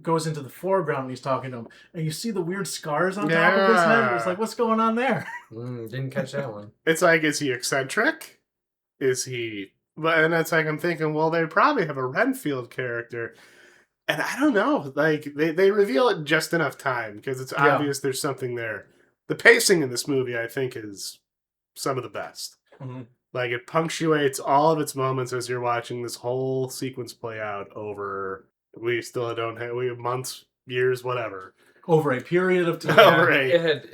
goes into the foreground and he's talking to him, and you see the weird scars on top of his head. It's like, what's going on there? Didn't catch that one. It's like, is he eccentric? Is he... And it's like, I'm thinking, well, they probably have a Renfield character. And I don't know. Like, they reveal it just enough time, because it's obvious there's something there. The pacing in this movie, I think, is some of the best. Mm-hmm. Like, it punctuates all of its moments as you're watching this whole sequence play out over... We still don't have... We have months, years, whatever. Over a period of time.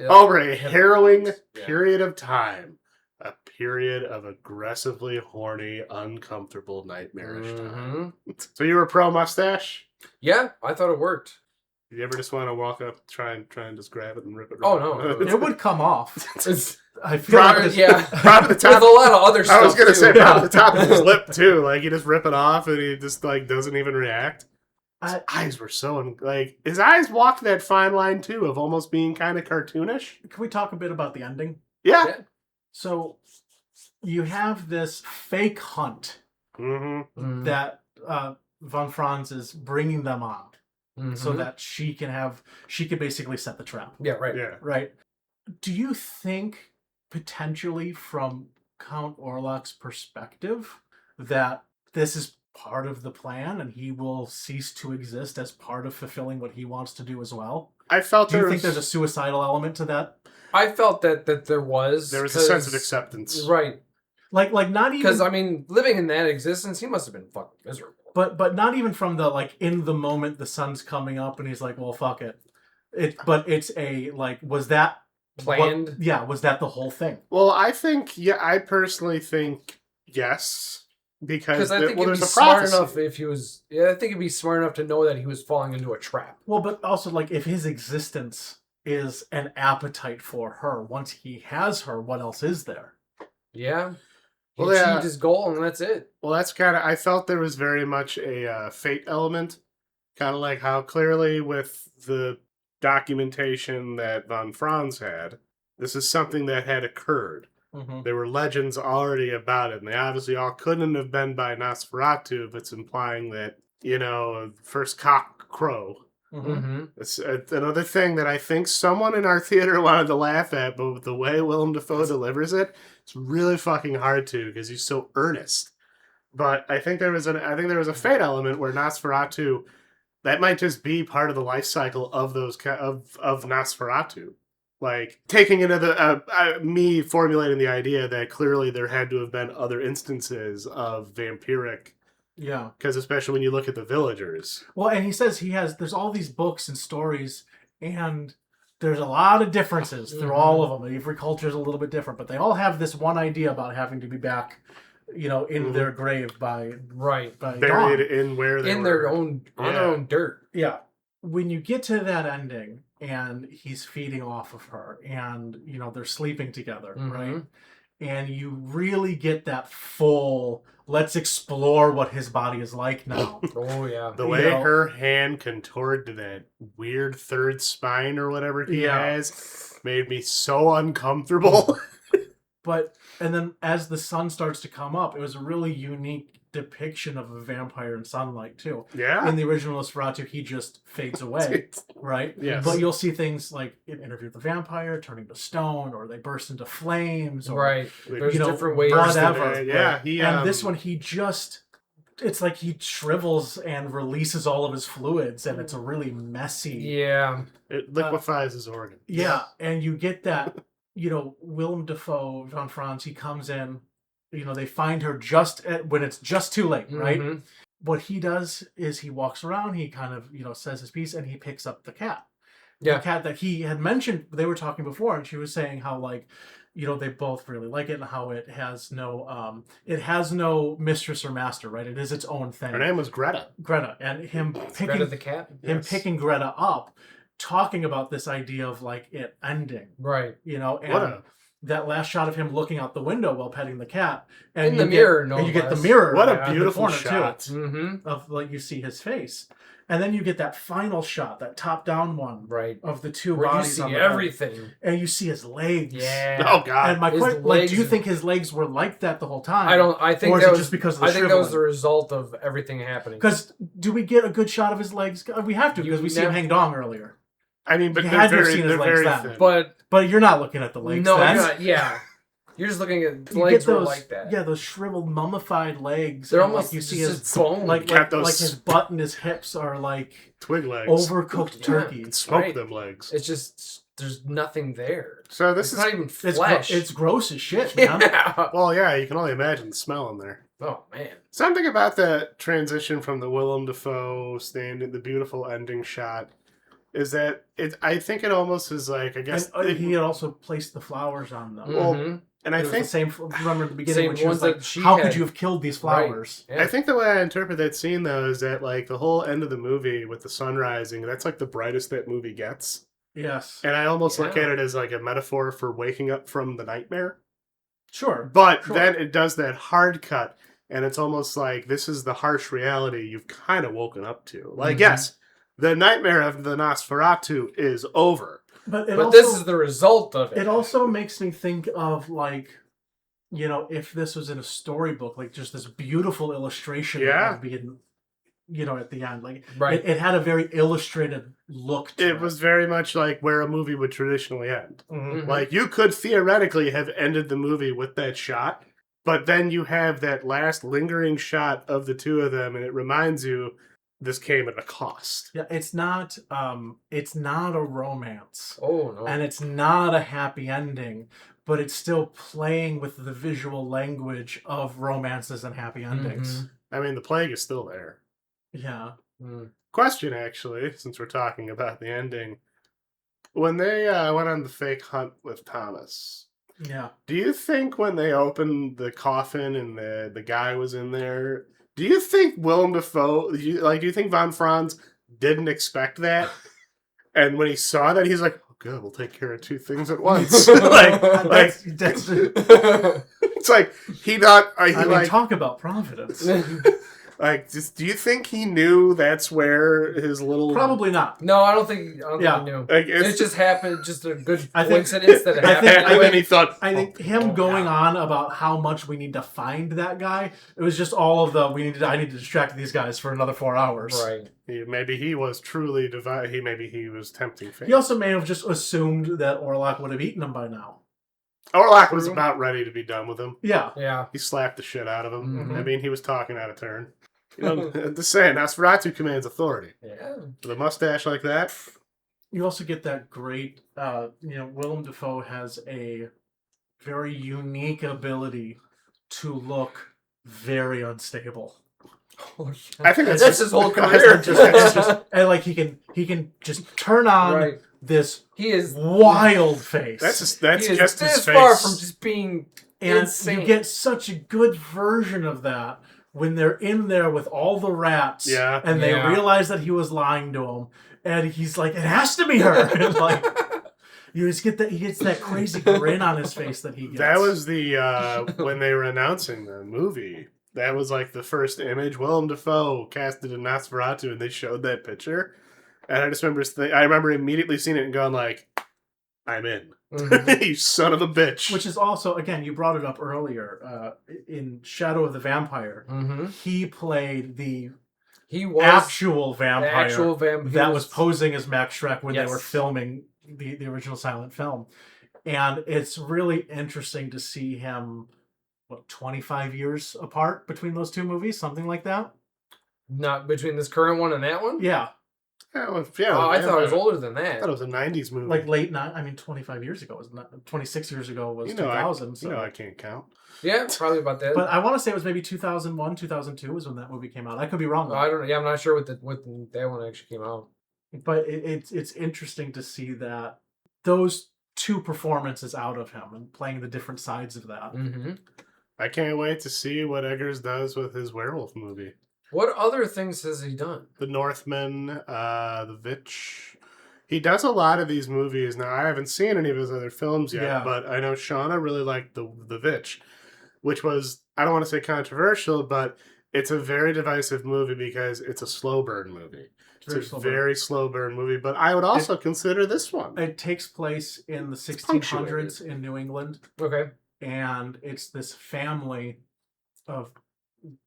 over a harrowing period of time. A period of aggressively horny, uncomfortable, nightmarish time. So you were pro mustache? Yeah, I thought it worked. You ever just want to walk up, try and just grab it and rip it? Oh, no. It would come off. I feel probably, like probably the top. There's a lot of other stuff. I was gonna say probably the top of his lip too. Like, you just rip it off and he just like doesn't even react. His eyes were so like his eyes walked that fine line too of almost being kind of cartoonish. Can we talk a bit about the ending? Yeah. So you have this fake hunt that Von Franz is bringing them on. So that she could basically set the trap. Yeah, right. Yeah. Right. Do you think potentially from Count Orlok's perspective that this is part of the plan and he will cease to exist as part of fulfilling what he wants to do as well? I felt Do you think there's a suicidal element to that? I felt that there was a sense of acceptance. Right. Like not even because I mean, living in that existence, he must have been fucking miserable. But not even from the like in the moment the sun's coming up and he's like, well, fuck it. But it's a like, was that planned? Was that the whole thing? Well, I personally think yes, because I think he'd be smart enough if he was. Yeah, I think he'd be smart enough to know that he was falling into a trap. Well, but also like if his existence is an appetite for her, once he has her, what else is there? Yeah. He achieved his goal, and that's it. Well, that's kind of... I felt there was very much a fate element. Kind of like how clearly with the documentation that Von Franz had, this is something that had occurred. There were legends already about it, and they obviously all couldn't have been by Nosferatu if it's implying that, you know, first cock crow. It's another thing that I think someone in our theater wanted to laugh at, but with the way Willem Dafoe delivers it, it's really fucking hard to, because he's so earnest. But I think there was a fate element where Nosferatu, that might just be part of the life cycle of those of Nosferatu. Like, taking into me formulating the idea that clearly there had to have been other instances of vampiric. Yeah. Because especially when you look at the villagers. Well, and he says there's all these books and stories, and there's a lot of differences through all of them. Every culture is a little bit different, but they all have this one idea about having to be back, you know, in their grave by buried dawn. In where they were. their own dirt. Yeah. When you get to that ending and he's feeding off of her and, you know, they're sleeping together, right? And you really get that full, let's explore what his body is like now. Oh, yeah. The way her hand contoured to that weird third spine or whatever he has made me so uncomfortable. And then as the sun starts to come up, it was a really unique depiction of a vampire in sunlight, too. Yeah. In the original Nosferatu, he just fades away, right? Yes. But you'll see things like in Interview with the Vampire turning to stone, or they burst into flames, or there's different ways. Whatever. Yeah. And this one, it's like he shrivels and releases all of his fluids, and it's a really messy. Yeah. It liquefies his organ. Yeah, and you get that, you know, Willem Dafoe, Von Franz, he comes in, you know, they find her when it's just too late, right? What he does is he walks around, he kind of, you know, says his piece, and he picks up the cat. The cat that he had mentioned, they were talking before, and she was saying how like, they both really like it, and how it has no mistress or master, right? It is its own thing. Her name was Greta. Greta, and him Greta the cat. picking Greta up, talking about this idea of like it ending, Right? And that last shot of him looking out the window while petting the cat, and in the mirror, and you get the mirror. What a beautiful shot! Too, of like you see his face. And then you get that final shot, that top-down one, right, of the two where bodies. You see everything, and you see his legs. Yeah. Oh God. And my question, like, do you think his legs were like that the whole time? I don't. I think or that was was just because of the I think that was shriveling? the result of everything happening. Because do we get a good shot of his legs? We have to because we see him hang dong earlier. I mean, but you they're had to have very, seen his legs very then. thin. But you're not looking at the legs. No, then. you're not. Yeah. You're just looking at You legs get those, were like that. Yeah, those shriveled, mummified legs. They're and, almost like you see just his bone. like his butt and his hips are like twig legs, overcooked turkey. Smoke them legs. It's just there's nothing there. So this it's is not even flesh. It's gross as shit, man. Yeah. Well, yeah, you can only imagine the smell in there. Oh man. Something about the transition from the Willem Dafoe standing, the beautiful ending shot, is that it. I think it almost is like, I guess he had also placed the flowers on them. Well, and I think the same. Remember at the beginning when she was like, "How could you have killed these flowers?" Right. Yeah. I think the way I interpret that scene though is that like the whole end of the movie with the sun rising, that's like the brightest that movie gets. Yes. And I almost look at it as like a metaphor for waking up from the nightmare. Sure. But then it does that hard cut, and it's almost like this is the harsh reality you've kind of woken up to. Like, yes, the nightmare of the Nosferatu is over. But also, this is the result of it. It also makes me think of like, if this was in a storybook, like just this beautiful illustration of being, at the end, like it had a very illustrated look to it. It was very much like where a movie would traditionally end. Mm-hmm. Like you could theoretically have ended the movie with that shot, but then you have that last lingering shot of the two of them, and it reminds you this came at a cost. Yeah, it's not a romance. Oh no. And it's not a happy ending, but it's still playing with the visual language of romances and happy endings. I mean, the plague is still there. Yeah. Question, actually, since we're talking about the ending. When they went on the fake hunt with Thomas, do you think when they opened the coffin and the guy was in there, do you think Willem Dafoe, do you think Von Franz didn't expect that? And when he saw that, he's like, oh, good, we'll take care of two things at once. That's it's like, he not... I mean, talk about providence. Like, do you think he knew that's where his little... Probably not. No, I don't think he knew. Like, it just happened, just a good coincidence that it happened. And then he thought... I think him going on about how much we need to find that guy, it was just all of the, I need to distract these guys for another 4 hours. Right. Maybe he was truly divine. Maybe he was tempting fate. He also may have just assumed that Orlok would have eaten him by now. Orlok was about ready to be done with him. Yeah. He slapped the shit out of him. Mm-hmm. I mean, he was talking out of turn. Just saying, Nosferatu commands authority. Yeah. With a mustache like that. You also get that great, Willem Dafoe has a very unique ability to look very unstable. Oh, I think that's his whole career. And like he can just turn on this wild face. That's just his face. Far from just being insane. You get such a good version of that when they're in there with all the rats, and they realize that he was lying to them, and he's like, "It has to be her." And like, you just get that he gets that crazy grin on his face that he gets. That was the when they were announcing the movie. That was like the first image. Willem Dafoe casted in Nosferatu, and they showed that picture. And I just remember immediately seeing it and going like, "I'm in." Mm-hmm. You son of a bitch. Which is also, again, you brought it up earlier, in Shadow of the Vampire, he played the actual vampire that was posing as Max Schreck when they were filming the original silent film. And it's really interesting to see him, 25 years apart between those two movies? Something like that? Not between this current one and that one? Yeah. I thought it was older than that. I thought it was a 90s movie. Like late 25 years ago. 26 years ago was 2000. I can't count. Yeah, probably about that. But I want to say it was maybe 2001, 2002 was when that movie came out. I could be wrong though. I don't know. Yeah, I'm not sure what that one actually came out. But it's interesting to see that those two performances out of him and playing the different sides of that. Mm-hmm. I can't wait to see what Eggers does with his werewolf movie. What other things has he done? The Northman, The Vitch. He does a lot of these movies. Now, I haven't seen any of his other films yet, Yeah. but I know Shauna really liked The Vitch, which was, I don't want to say controversial, but it's a very divisive movie because it's a slow burn movie. It's a very slow burn movie, but I would also consider this one. It takes place in the punctuated. 1600s in New England, Okay. and it's this family of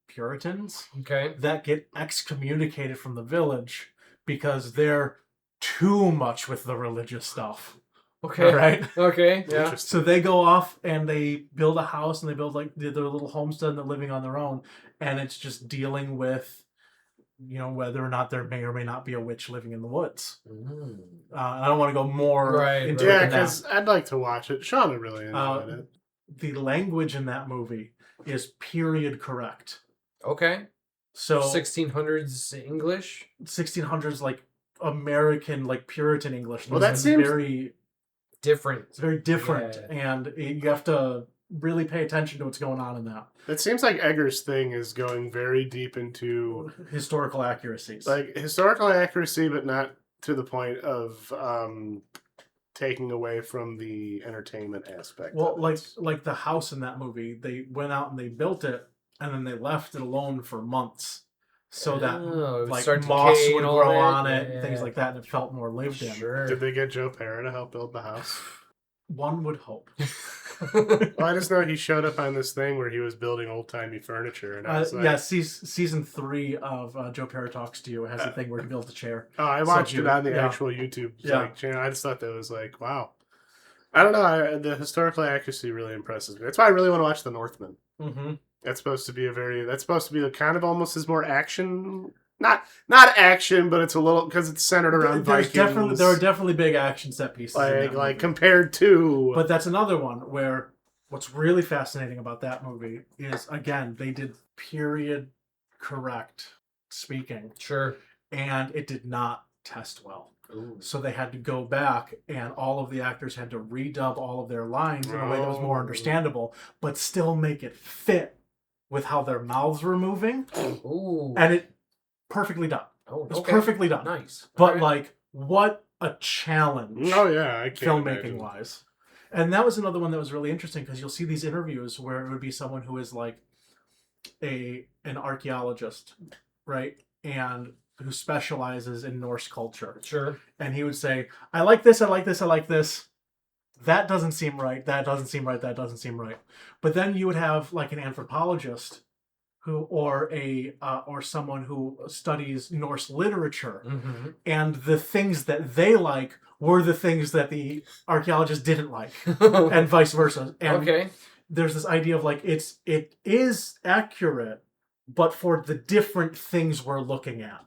Puritans Okay. that get excommunicated from the village because they're too much with the religious stuff. Okay. Right? Okay. Yeah. Interesting. So they go off and they build a house and they build like their little homestead and they're living on their own. And it's just dealing with, whether or not there may or may not be a witch living in the woods. Mm. I don't want to go more into Yeah, it than that. because I'd like to watch it. Shauna really enjoyed it. The language in that movie is period correct. Okay. So 1600s English. 1600s like American like Puritan English. Well, that It's seems- very Different. it's very different, Yeah. and you have to really pay attention to what's going on in that. It seems like Eggers' thing is going very deep into Historical accuracies. like historical accuracy, but not to the point of taking away from the entertainment aspect. Well, of like it. like the house in that movie, they went out and they built it, and then they left it alone for months, so that Oh, it would like start moss decaying would all grow that. on it and things Yeah. like that, and it felt more lived in. Sure. Did they get Joe Pera to help build the house? One would hope. Well, I just know he showed up on this thing where he was building old timey furniture, and I was like, Yeah, season 3 of Joe Pera Talks to You has a thing where he builds a chair. "Oh, I watched it on the Yeah. actual YouTube Yeah. channel. I just thought that was like, wow. I don't know. The historical accuracy really impresses me. That's why I really want to watch The Northman. Mm-hmm. That's supposed to be a kind of almost as more action. Not action, but it's a little because it's centered around Vikings. There are definitely big action set pieces. in that like movie. compared to. But that's another one where what's really fascinating about that movie is, again, they did period correct speaking, Sure. and it did not test well. Ooh. So they had to go back, and all of the actors had to redub all of their lines in a way that was more Oh. understandable, but still make it fit with how their mouths were moving, Ooh. and it perfectly done. Oh, It was okay. perfectly done. Nice. But Alright. like, what a challenge! Oh yeah, I can't Filmmaking imagine. wise. And that was another one that was really interesting because you'll see these interviews where it would be someone who is like an archaeologist, right? And who specializes in Norse culture. Sure. And he would say, I like this, I like this, I like this. That doesn't seem right. That doesn't seem right. That doesn't seem right. But then you would have like an anthropologist or someone who studies Norse literature, Mm-hmm. and the things that they like were the things that the archaeologist didn't like, and vice versa. And Okay. there's this idea of like it is accurate, but for the different things we're looking at.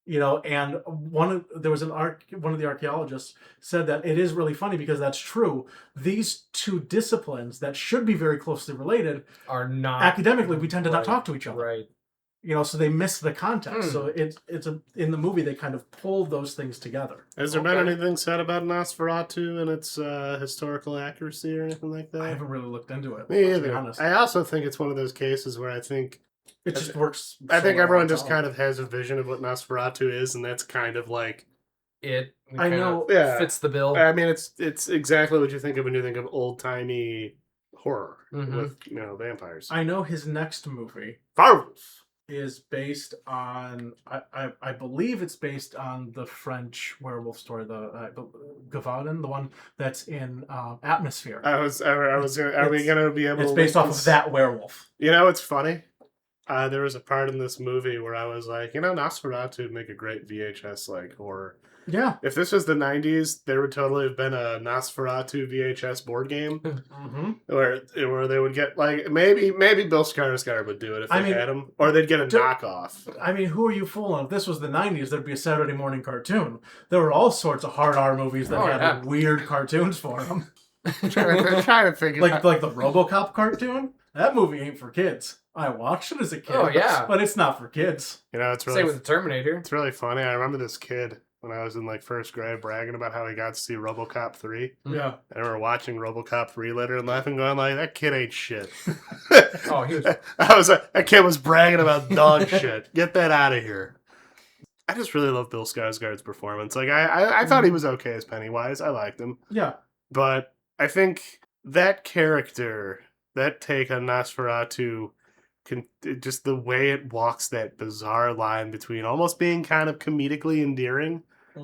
And one of the archaeologists said that it is really funny because that's true. These two disciplines that should be very closely related, Are not academically, we tend to not Right, talk to each other. Right. So they miss the context. Hmm. So in the movie they kind of pulled those things together. Has there been Okay. anything said about Nosferatu and its historical accuracy or anything like that? I haven't really looked into it. Me to be either. honest. I also think it's one of those cases where I think It just works. I think everyone just kind of has a vision of what Nosferatu is, and that's kind of like It I kinda know- Yeah. fits the bill. I mean it's exactly what you think of when you think of old timey horror Mhm. with vampires. I know his next movie Werewolf. is based on. I believe it's based on the French werewolf story, the Gavardin, the one that's in Atmosphere. I was are we gonna be able It's to based link off this? of that werewolf. You know, it's funny. There was a part in this movie where I was like, Nosferatu would make a great VHS like horror. Yeah. If this was the 90s, there would totally have been a Nosferatu VHS board game Mm-hmm. where they would get like maybe Bill Skarsgård would do it if they I mean, had him, or they'd get a do- knockoff. I mean, who are you fooling? If this was the 90s, there'd be a Saturday morning cartoon. There were all sorts of hard R movies that Oh, had yeah. weird cartoons for them. They're trying to figure out. like the RoboCop cartoon. That movie ain't for kids. I watched it as a kid. Oh, yeah. But it's not for kids. It's Same really with the Terminator. it's really funny. I remember this kid. when I was in like first grade, bragging about how he got to see RoboCop 3. Yeah. I remember watching RoboCop 3 later and laughing, going like, "That kid ain't shit." Oh, he was. I was like, that kid was bragging about dog shit. Get that out of here. I just really love Bill Skarsgård's performance. Like, I thought he was okay as Pennywise. I liked him. Yeah. But I think that character, that take on Nosferatu, just the way it walks that bizarre line between almost being kind of comedically endearing.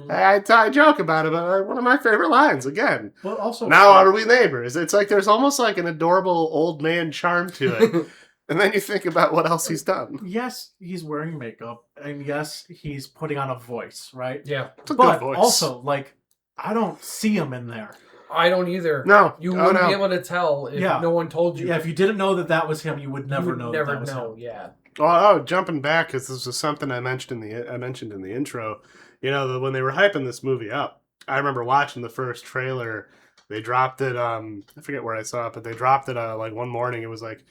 I joke about it, but one of my favorite lines, again. But also, Now are we neighbors? It's like there's almost like an adorable old man charm to it. And then you think about what else he's done. yes, he's wearing makeup, and yes, he's putting on a voice, right? Yeah. It's a But good voice. also, like, I don't see him in there. I don't either. No. You Oh, wouldn't no. be able to tell if Yeah. no one told you. Yeah, if you didn't know that that was him, you would You never would know. never that was know. him. Yeah. Oh, jumping back, because this was something I mentioned in the intro. You know, when they were hyping this movie up, I remember watching the first trailer. They dropped it. I forget where I saw it, but they dropped it like one morning. It was like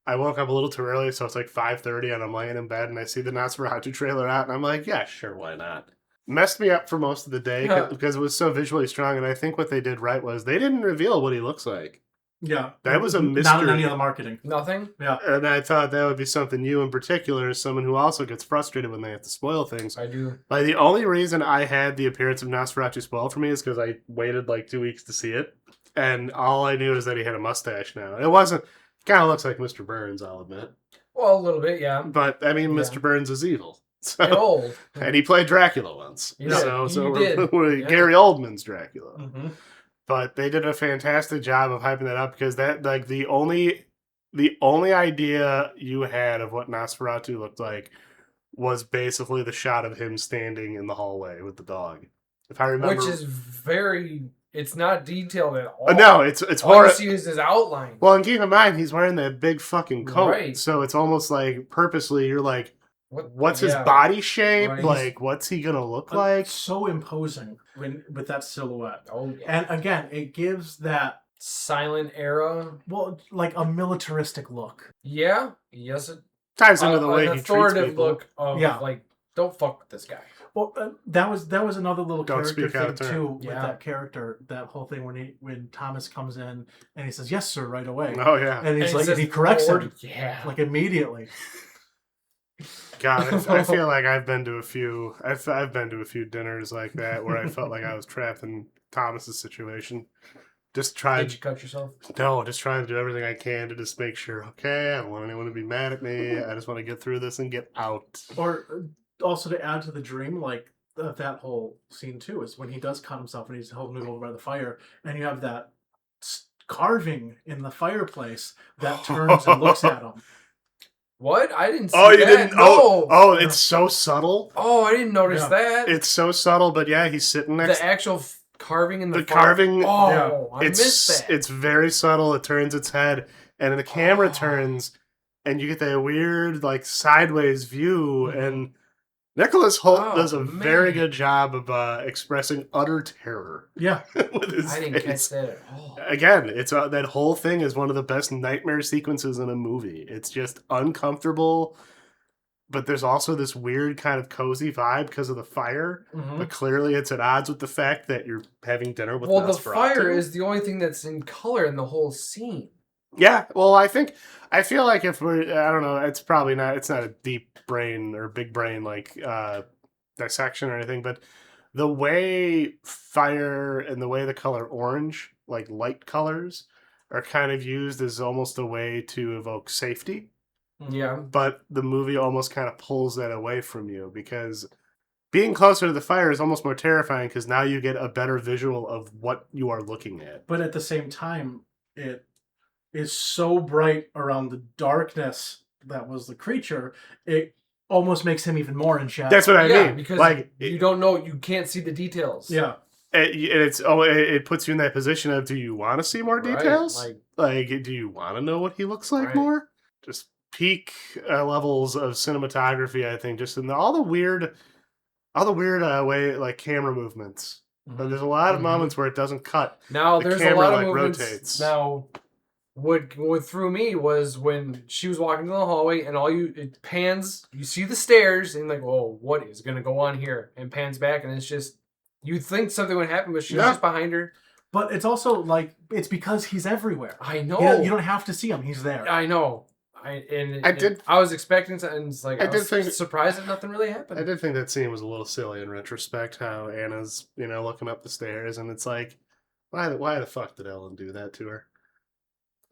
I woke up a little too early, so it's like 5:30, and I'm laying in bed, and I see the Nosferatu trailer out, and I'm like, yeah, sure, why not? Messed me up for most of the day Yeah. because it was so visually strong, and I think what they did right was they didn't reveal what he looks like. Yeah, That was a Not in mystery. any of the marketing. Nothing. Yeah, And I thought that would be something you in particular, as someone who also gets frustrated when they have to spoil things. I do. Like, the only reason I had the appearance of Nosferatu spoiled for me is because I waited like 2 weeks to see it. And all I knew is that he had a mustache now. It wasn't, kind of looks like Mr. Burns, I'll admit. Well, a little bit, yeah. But, I mean, Yeah. Mr. Burns is evil. And So, old. and he played Dracula once. You did. So You did. we're Yeah. Gary Oldman's Dracula. Mm-hmm. But they did a fantastic job of hyping that up because that, like, the only idea you had of what Nosferatu looked like was basically the shot of him standing in the hallway with the dog. If I remember, Which is very. It's not detailed at all. no, it's All you horrible. see is his outline. Well, and keep in mind he's wearing that big fucking coat, Right. so it's almost like purposely you're like, what's his yeah. body shape? Right. Like, what's he gonna look like? so imposing with that silhouette. Oh, yeah. And again, it gives that Silent era. like a militaristic look. Yeah. Yes. It, Ties into the way an he treats authoritative people. look of Yeah. like, don't fuck with this guy. Well, that was another little Don't character speak out thing of turn. too with Yeah. that character. That whole thing when Thomas comes in and he says yes sir right away, Oh yeah, and he's And like says, and he corrects "Lord," him Yeah. like immediately. God, I feel like I've been to a few. I've been to a few dinners like that where I felt like I was trapped in Thomas's situation. Just trying, Did you cut yourself? just trying to do everything I can to just make sure. Okay, I don't want anyone to be mad at me. I just want to get through this and get out. Or also to add to the dream, like that whole scene too is when he does cut himself and he's holding it over by the fire, and you have that carving in the fireplace that turns and looks at him. What? I didn't see Oh, you that. didn't? No. Oh, it's so subtle. Oh, I didn't notice Yeah. that. It's so subtle, but yeah, he's sitting next. The actual carving in the The carving. Oh, Yeah. I missed that. It's very subtle. It turns its head, and the camera turns, and you get that weird like sideways view. Mhm. And Nicholas Holt Oh, does a very man. good job of expressing utter terror Yeah, with his I didn't face. catch that at all. Again, it's that whole thing is one of the best nightmare sequences in a movie. It's just uncomfortable, but there's also this weird kind of cozy vibe because of the fire. Mhm. But clearly, it's at odds with the fact that you're having dinner with Well, the Nosferatu. fire is the only thing that's in color in the whole scene. Yeah, well, I feel like if we're, I don't know, it's probably not, it's not a deep brain or big brain like dissection or anything, but the way fire and the way the color orange, like light colors, are kind of used as almost a way to evoke safety. Yeah. But the movie almost kind of pulls that away from you because being closer to the fire is almost more terrifying because now you get a better visual of what you are looking at. but at the same time, it is so bright around the darkness that was the creature. It almost makes him even more in shadow. That's what I Yeah, mean. because Like, you don't know, you can't see the details. Yeah, it puts you in that position of, do you want to see more Right, details? like- do you want to know what he looks like Right. more? Just peak levels of cinematography, I think. Just in all the weird way like camera movements. But there's a lot of Mhm. moments where it doesn't cut. Now The there's a camera, lot of like, movements. rotates. Now what threw me was when she was walking down the hallway and it pans, you see the stairs and like, oh, what is gonna go on here? And pans back and it's just you'd think something would happen, but she's just behind her. But it's also like it's because he's everywhere. I know. You don't have to see him; he's there. I know. I was expecting to, and it's like I was surprised that nothing really happened. I did think that scene was a little silly in retrospect. How Anna's looking up the stairs and it's like, why the fuck did Ellen do that to her?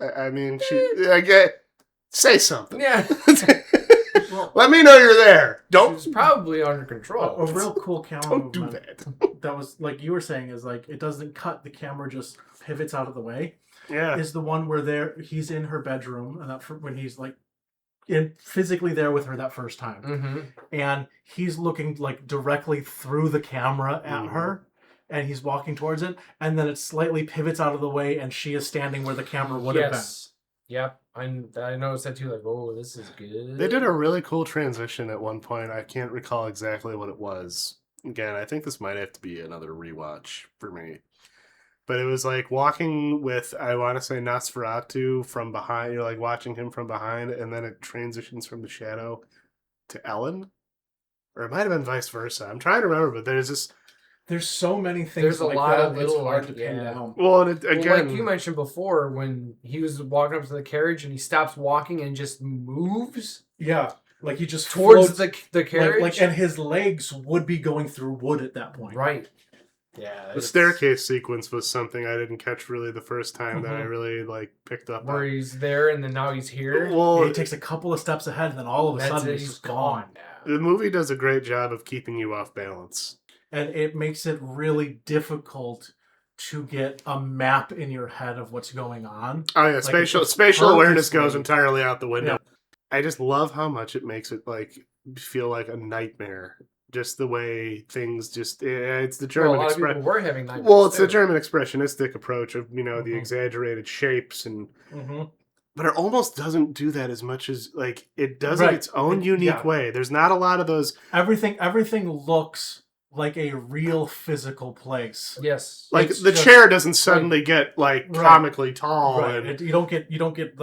I mean, say something. Yeah. Let me know you're there. Don't. She's probably under control. A real cool camera Don't movement. do that. That was like you were saying is like it doesn't cut. The camera just pivots out of the way. Yeah. Is the one where he's in her bedroom and when he's like physically there with her that first time, mm-hmm. and he's looking like directly through the camera at her. And he's walking towards it, and then it slightly pivots out of the way, and she is standing where the camera would have been. Yep, I noticed that too. Like, oh, this is good. They did a really cool transition at one point. I can't recall exactly what it was. Again, I think this might have to be another rewatch for me. But it was like walking with, I want to say, Nosferatu from behind. You're like watching him from behind, and then it transitions from the shadow to Ellen. Or it might have been vice versa. I'm trying to remember, but there's so many things. There's a lot of little, it's hard to pin down. Well, and again, like you mentioned before, when he was walking up to the carriage and he stops walking and just moves. Yeah, like he just towards floats, the carriage, and his legs would be going through wood at that point. Right. Yeah. The staircase sequence was something I didn't catch really the first time that I really picked up where on. He's there and then now he's here. Well, he takes a couple of steps ahead and then all of a sudden he's just gone. The movie does a great job of keeping you off balance. And it makes it really difficult to get a map in your head of what's going on. Oh yeah, spatial awareness goes entirely out the window. Yeah. I just love how much it makes it feel like a nightmare. Just the way things it's the German expression. We're having nightmares. Well, it's the German expressionistic approach of the exaggerated shapes and. But it almost doesn't do that as much as it does it its own unique way. There's not a lot of those. Everything looks like a real physical place. Yes. The chair doesn't suddenly get comically tall. Right. And you don't get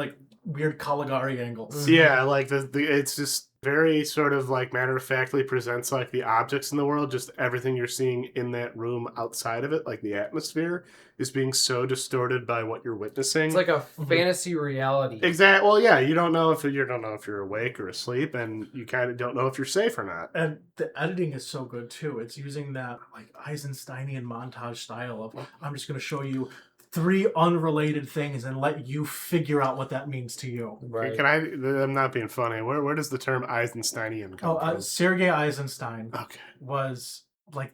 weird Caligari angles. Yeah, it's just very sort of matter-of-factly presents the objects in the world, just everything you're seeing in that room outside of it, the atmosphere, is being so distorted by what you're witnessing. It's like a fantasy reality. Exactly. Well, yeah, you don't know if you're awake or asleep, and you kind of don't know if you're safe or not. And the editing is so good too. It's using that Eisensteinian montage style of I'm just going to show you 3 unrelated things and let you figure out what that means to you. Right. I'm not being funny. Where does the term Eisensteinian come from? Sergei Eisenstein okay. was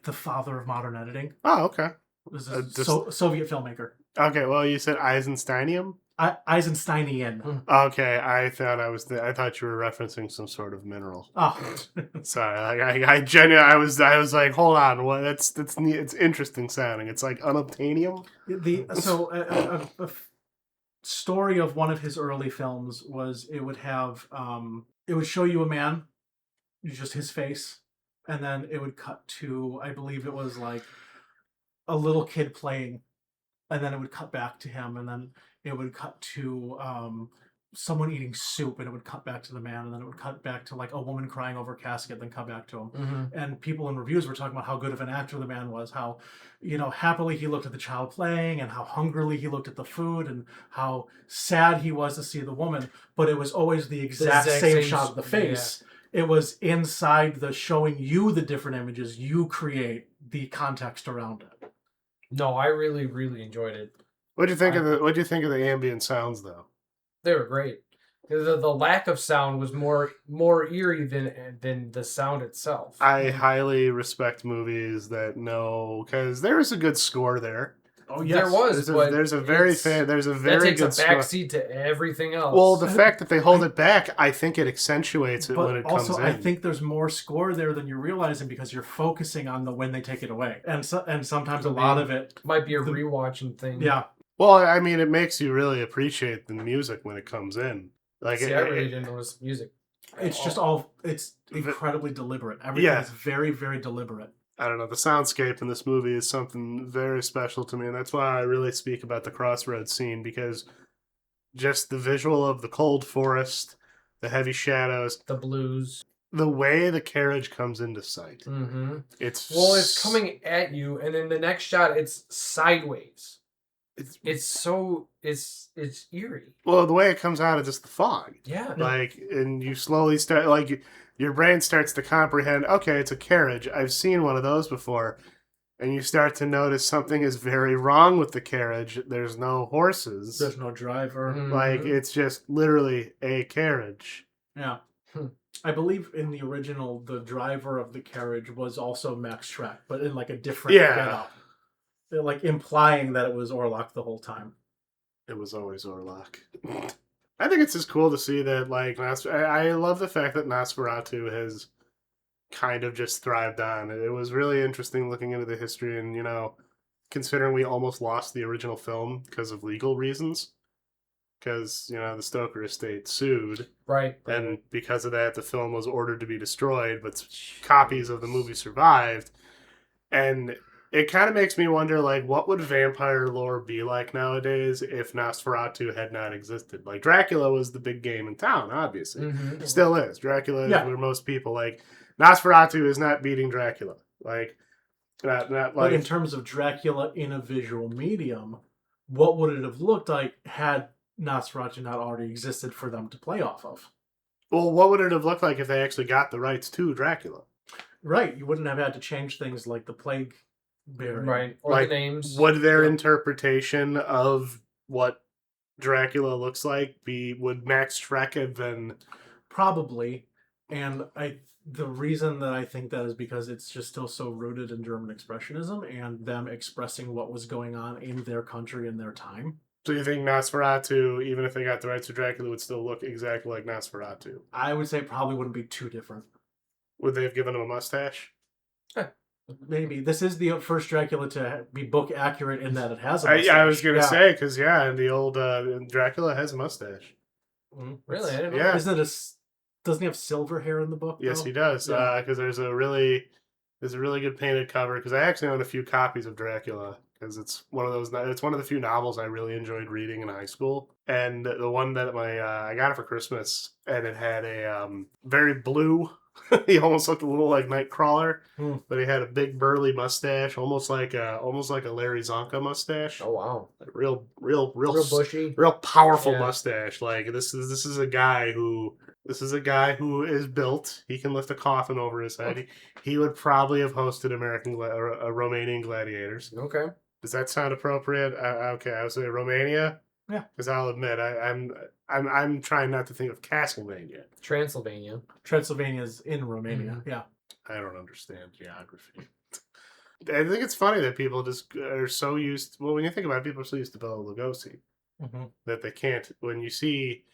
the father of modern editing. Oh, okay. This is Soviet filmmaker. Okay, well, you said Eisensteinium? Eisensteinian. Okay, I thought you were referencing some sort of mineral. Oh, sorry. I genuinely, I was like, hold on, what? It's interesting sounding. It's like unobtainium. A story of one of his early films was it would show you a man, just his face, and then it would cut to, I believe it was a little kid playing, and then it would cut back to him, and then it would cut to someone eating soup, and it would cut back to the man, and then it would cut back to a woman crying over a casket, then cut back to him. Mm-hmm. And people in reviews were talking about how good of an actor the man was, how happily he looked at the child playing, and how hungrily he looked at the food, and how sad he was to see the woman. But it was always the exact same shot of the face. Yeah. It was inside the showing you the different images. You create the context around it. No, I really, really enjoyed it. What'd you think of the ambient sounds though? They were great. The lack of sound was more eerie than the sound itself. I highly respect movies that know, because there is a good score there. Oh yes, there was. There's a very that takes good a backseat to everything else. Well, the fact that they hold it back, I think it accentuates it when it comes in. Also, I think there's more score there than you're realizing because you're focusing on when they take it away, and sometimes a lot of it might be a rewatching thing. Yeah. Well, I mean, it makes you really appreciate the music when it comes in. I really didn't notice music. It's just it's incredibly deliberate. Everything is very, very deliberate. I don't know. The soundscape in this movie is something very special to me, and that's why I really speak about the crossroads scene, because just the visual of the cold forest, the heavy shadows, The blues. the way the carriage comes into sight. Mm-hmm. It's It's coming at you, and then the next shot, it's sideways. It's eerie. Well, the way it comes out is just the fog. Yeah. Like, and you slowly start, like, your brain starts to comprehend, okay, it's a carriage. I've seen one of those before. And you start to notice something is very wrong with the carriage. There's no horses. There's no driver. Like, it's just literally a carriage. Yeah. I believe in the original, the driver of the carriage was also Max Schreck, but in like a different getup. Like implying that it was Orlok the whole time. It was always Orlok. I think it's just cool to see that, like, I love the fact that Nosferatu has kind of just thrived on. It was really interesting looking into the history and, considering we almost lost the original film because of legal reasons. Because, the Stoker estate sued. Right. And because of that, the film was ordered to be destroyed, but copies of the movie survived. And it kind of makes me wonder, like, what would vampire lore be like nowadays if Nosferatu had not existed? Like, Dracula was the big game in town, obviously. Mm-hmm. Still is. Dracula is where most people, like, Nosferatu is not beating Dracula. Like, not like... But in terms of Dracula in a visual medium, what would it have looked like had Nosferatu not already existed for them to play off of? Well, what would it have looked like if they actually got the rights to Dracula? Right. You wouldn't have had to change things like the plague bearing. Right. Or like, the names. Would their interpretation of what Dracula looks like would Max Schreck have been? Probably. And the reason that I think that is because it's just still so rooted in German Expressionism and them expressing what was going on in their country in their time. So you think Nosferatu, even if they got the rights to Dracula, would still look exactly like Nosferatu? I would say it probably wouldn't be too different. Would they have given him a mustache? Maybe. This is the first Dracula to be book accurate in that it has a mustache. I was going to say, because, and the old Dracula has a mustache. Really? I didn't know. Yeah. Doesn't he have silver hair in the book? Yes, though? he does. Because there's a really good painted cover. Because I actually own a few copies of Dracula. Because it's one of the few novels I really enjoyed reading in high school. And the one that I got it for Christmas, and it had a very blue. He almost looked a little like Nightcrawler, but he had a big burly mustache, almost like a Larry Zonka mustache. Oh wow! Like real bushy, real powerful mustache. Like this is a guy who is built. He can lift a coffin over his head. He would probably have hosted Romanian gladiators. Okay. Does that sound appropriate? Okay, I would say Romania. Yeah. Because I'll admit, I'm trying not to think of Castlevania. Transylvania. Transylvania's in Romania. Yeah. I don't understand geography. I think it's funny that people just are so used. Well, when you think about it, people are so used to Bela Lugosi that they can't. When you see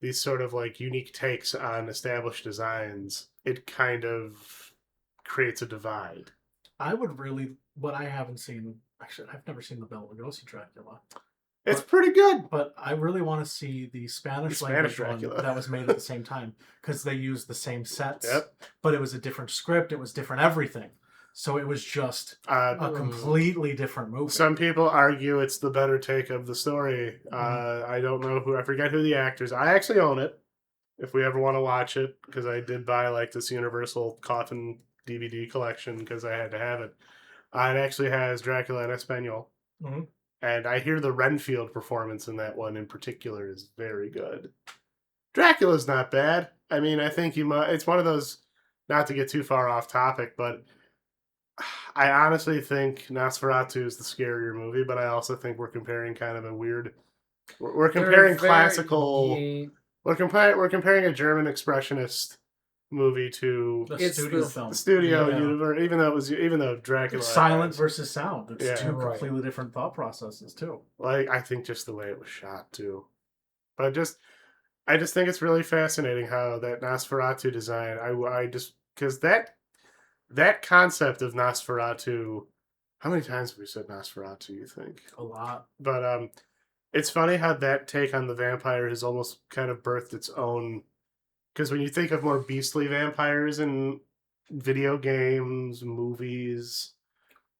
these sort of like unique takes on established designs, it kind of creates a divide. What I haven't seen. Actually, I've never seen the Bela Lugosi Dracula. It's pretty good. But I really want to see the Spanish language one that was made at the same time because they used the same sets. Yep. But it was a different script. It was different everything. So it was just a completely different movie. Some people argue it's the better take of the story. I don't know I forget who the actors. I actually own it. If we ever want to watch it, because I did buy like this Universal Coffin DVD collection because I had to have it. It actually has Dracula in Espanol. Mm-hmm. And I hear the Renfield performance in that one in particular is very good. Dracula's not bad. I mean, I think it's one of those, not to get too far off topic, but I honestly think Nosferatu is the scarier movie, but I also think we're comparing kind of a weird, we're comparing classical, we're comparing a German expressionist movie to the studio film. The studio universe, even though Dracula it's silent versus sound. It's two completely different thought processes too. Like I think just the way it was shot too, but I just think it's really fascinating how that Nosferatu design. I just because that concept of Nosferatu. How many times have we said Nosferatu? You think a lot, but it's funny how that take on the vampire has almost kind of birthed its own. Because when you think of more beastly vampires in video games, movies,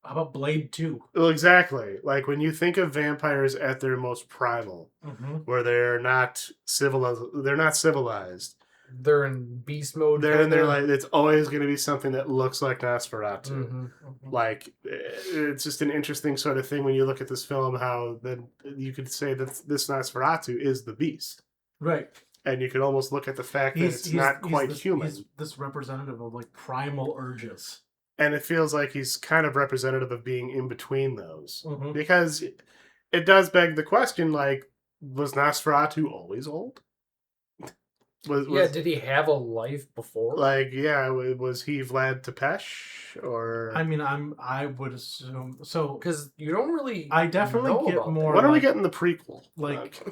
How about Blade 2? Well, exactly. Like when you think of vampires at their most primal, Mm-hmm. where they're not civilized. They're in beast mode. They're in there kinda. like it's always going to be something that looks like Nosferatu. Mhm. Like it's just an interesting sort of thing when you look at this film. How then you could say that this Nosferatu is the beast, Right. and you could almost look at the fact that it's not quite human. He's this representative of like primal urges. And it feels like he's kind of representative of being in between those. Mm-hmm. Because it does beg the question, like, was Nosferatu always old? Yeah, did he have a life before? Like, yeah, was he Vlad Tepes? Or... I mean, I would assume... So... Because you don't really I definitely know get about more... When are we getting the prequel? Like,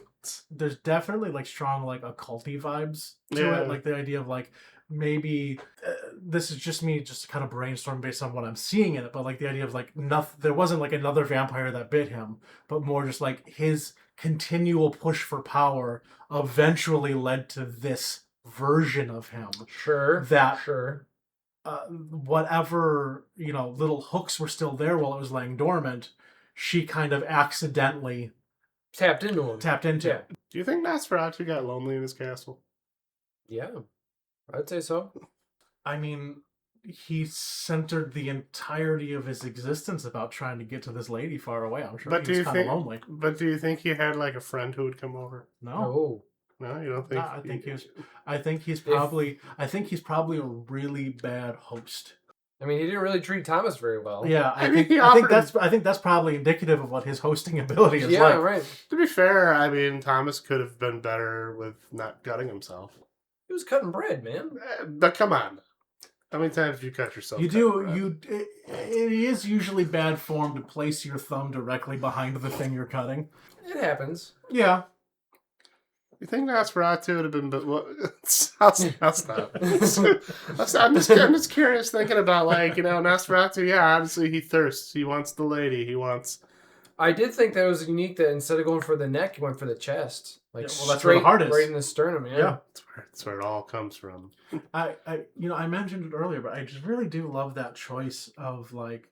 there's definitely, like, strong, like, occulty vibes to Yeah. it. Like, the idea of, like, maybe... this is just me just kind of brainstorm based on what I'm seeing in it, but, like, the idea of, like, there wasn't, like, another vampire that bit him, but more just, like, his continual push for power eventually led to this version of him. Sure. Whatever, little hooks were still there while it was laying dormant, she kind of accidentally tapped into him. Yeah. Do you think Nosferatu got lonely in his castle? Yeah, I'd say so. I mean, he centered the entirety of his existence about trying to get to this lady far away. I'm sure But he was kind of lonely. But do you think he had like a friend who would come over? No. Oh. No, you don't think? No, I think he's probably a really bad host. I mean, he didn't really treat Thomas very well. Yeah, I think that's probably indicative of what his hosting ability is like. Yeah, right. To be fair, I mean, Thomas could have been better with not gutting himself. He was cutting bread, man. But come on. How many times have you cut yourself? It is usually bad form to place your thumb directly behind the thing you're cutting. It happens. Yeah. You think Nosferatu would have been? But what? I'll stop. I'm just curious, thinking about Nosferatu. Yeah, obviously he thirsts. He wants the lady. He wants. I did think that was unique that instead of going for the neck, he went for the chest. That's where the heart is. Right in the sternum. Yeah. That's where it all comes from. I mentioned it earlier, but I just really do love that choice of like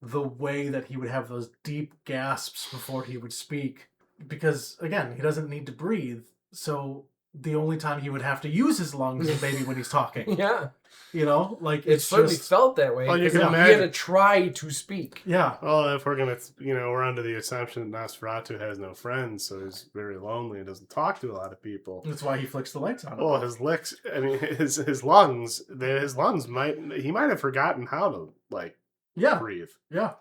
the way that he would have those deep gasps before he would speak, because again, he doesn't need to breathe. So the only time he would have to use his lungs is maybe when he's talking. Yeah. It certainly felt that way. Well, you can he imagine. had to try to speak. Yeah. Well, if we're gonna, we're under the assumption that Nosferatu has no friends, so he's very lonely and doesn't talk to a lot of people. That's why he flicks the lights on. Well, his lungs, he might have forgotten how to breathe. Yeah.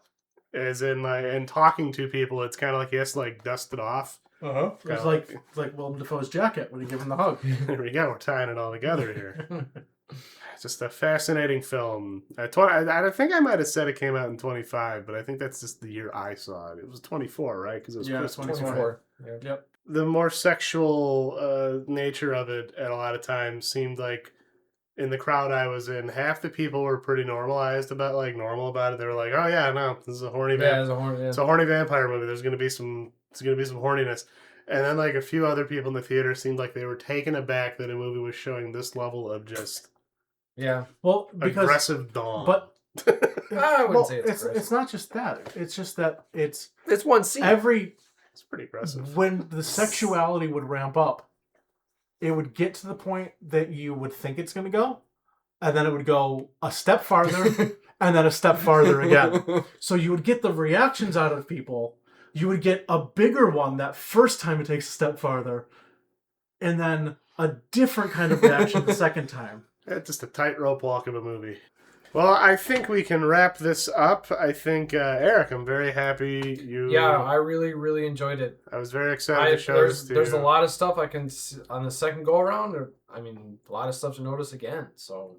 As in, and talking to people, it's kind of like he has to dust it off. It's like Willem Dafoe's jacket when he gave him the hug. There we go. We're tying it all together here. Just a fascinating film. I think I might have said it came out in 25, but I think that's just the year I saw it. It was 24, right? Because it was Christmas. 24. Yeah. Yep. The more sexual nature of it at a lot of times seemed like in the crowd I was in, half the people were pretty normal about it. They were like, "Oh yeah, no, this is a horny it's a horny vampire movie. There's gonna be some horniness." And then a few other people in the theater seemed like they were taken aback that a movie was showing this level of just well, because aggressive dong. But I wouldn't say it's not just that. It's just that it's one scene. It's pretty aggressive. When the sexuality would ramp up, it would get to the point that you would think it's going to go, and then it would go a step farther, and then a step farther again. So you would get the reactions out of people. You would get a bigger one that first time it takes a step farther, and then a different kind of reaction the second time. It's just a tightrope walk of a movie. Well, I think we can wrap this up. I think, Eric, I'm very happy you... Yeah, I really, really enjoyed it. I was very excited to show this to you. There's a lot of stuff I can see on the second go-around. A lot of stuff to notice again. So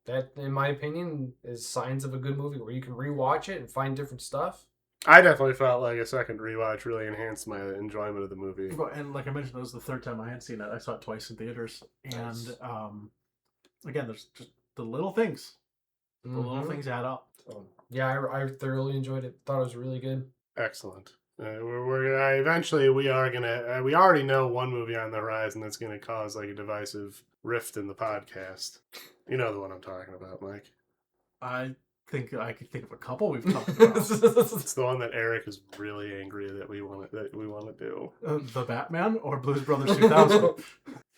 that, in my opinion, is signs of a good movie where you can rewatch it and find different stuff. I definitely felt like a second rewatch really enhanced my enjoyment of the movie. And like I mentioned, that was the third time I had seen it. I saw it twice in theaters. And again, there's just the little things. The little things add up. So, yeah, I thoroughly enjoyed it. Thought it was really good. Excellent. We're gonna eventually we already know one movie on the horizon that's gonna cause a divisive rift in the podcast. You know the one I'm talking about, Mike. I I could think of a couple we've talked about. It's the one that Eric is really angry that we want to do. The Batman or Blues Brothers 2000?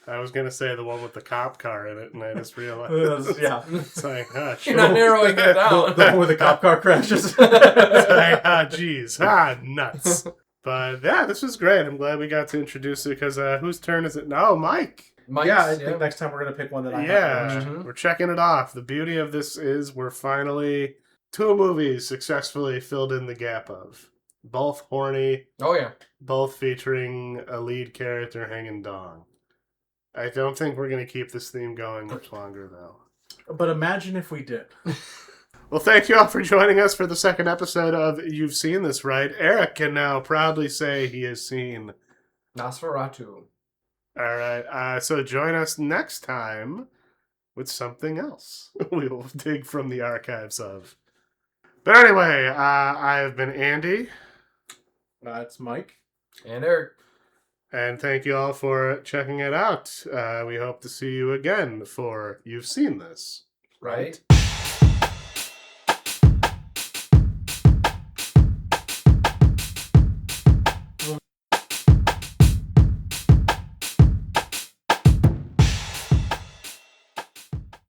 I was gonna say the one with the cop car in it, and I just realized. Yeah. It's like, You're not narrowing it down. The one where the cop car crashes. It's like, jeez, nuts. But yeah, this was great. I'm glad we got to introduce it because whose turn is it now? Mike. Mike's, Yeah, I think next time we're going to pick one that I Yeah, haven't watched. we're checking it off. The beauty of this is we're finally 2 movies successfully filled in the gap of. Both horny, Oh yeah. both featuring a lead character hanging dong. I don't think we're going to keep this theme going much longer, though. But imagine if we did. Well, thank you all for joining us for the second episode of You've Seen This, Right? Eric can now proudly say he has seen Nosferatu. All right. So join us next time with something else we will dig from the archives of. But anyway, I've been Andy. It's Mike. And Eric. And thank you all for checking it out. We hope to see you again for You've Seen This, Right?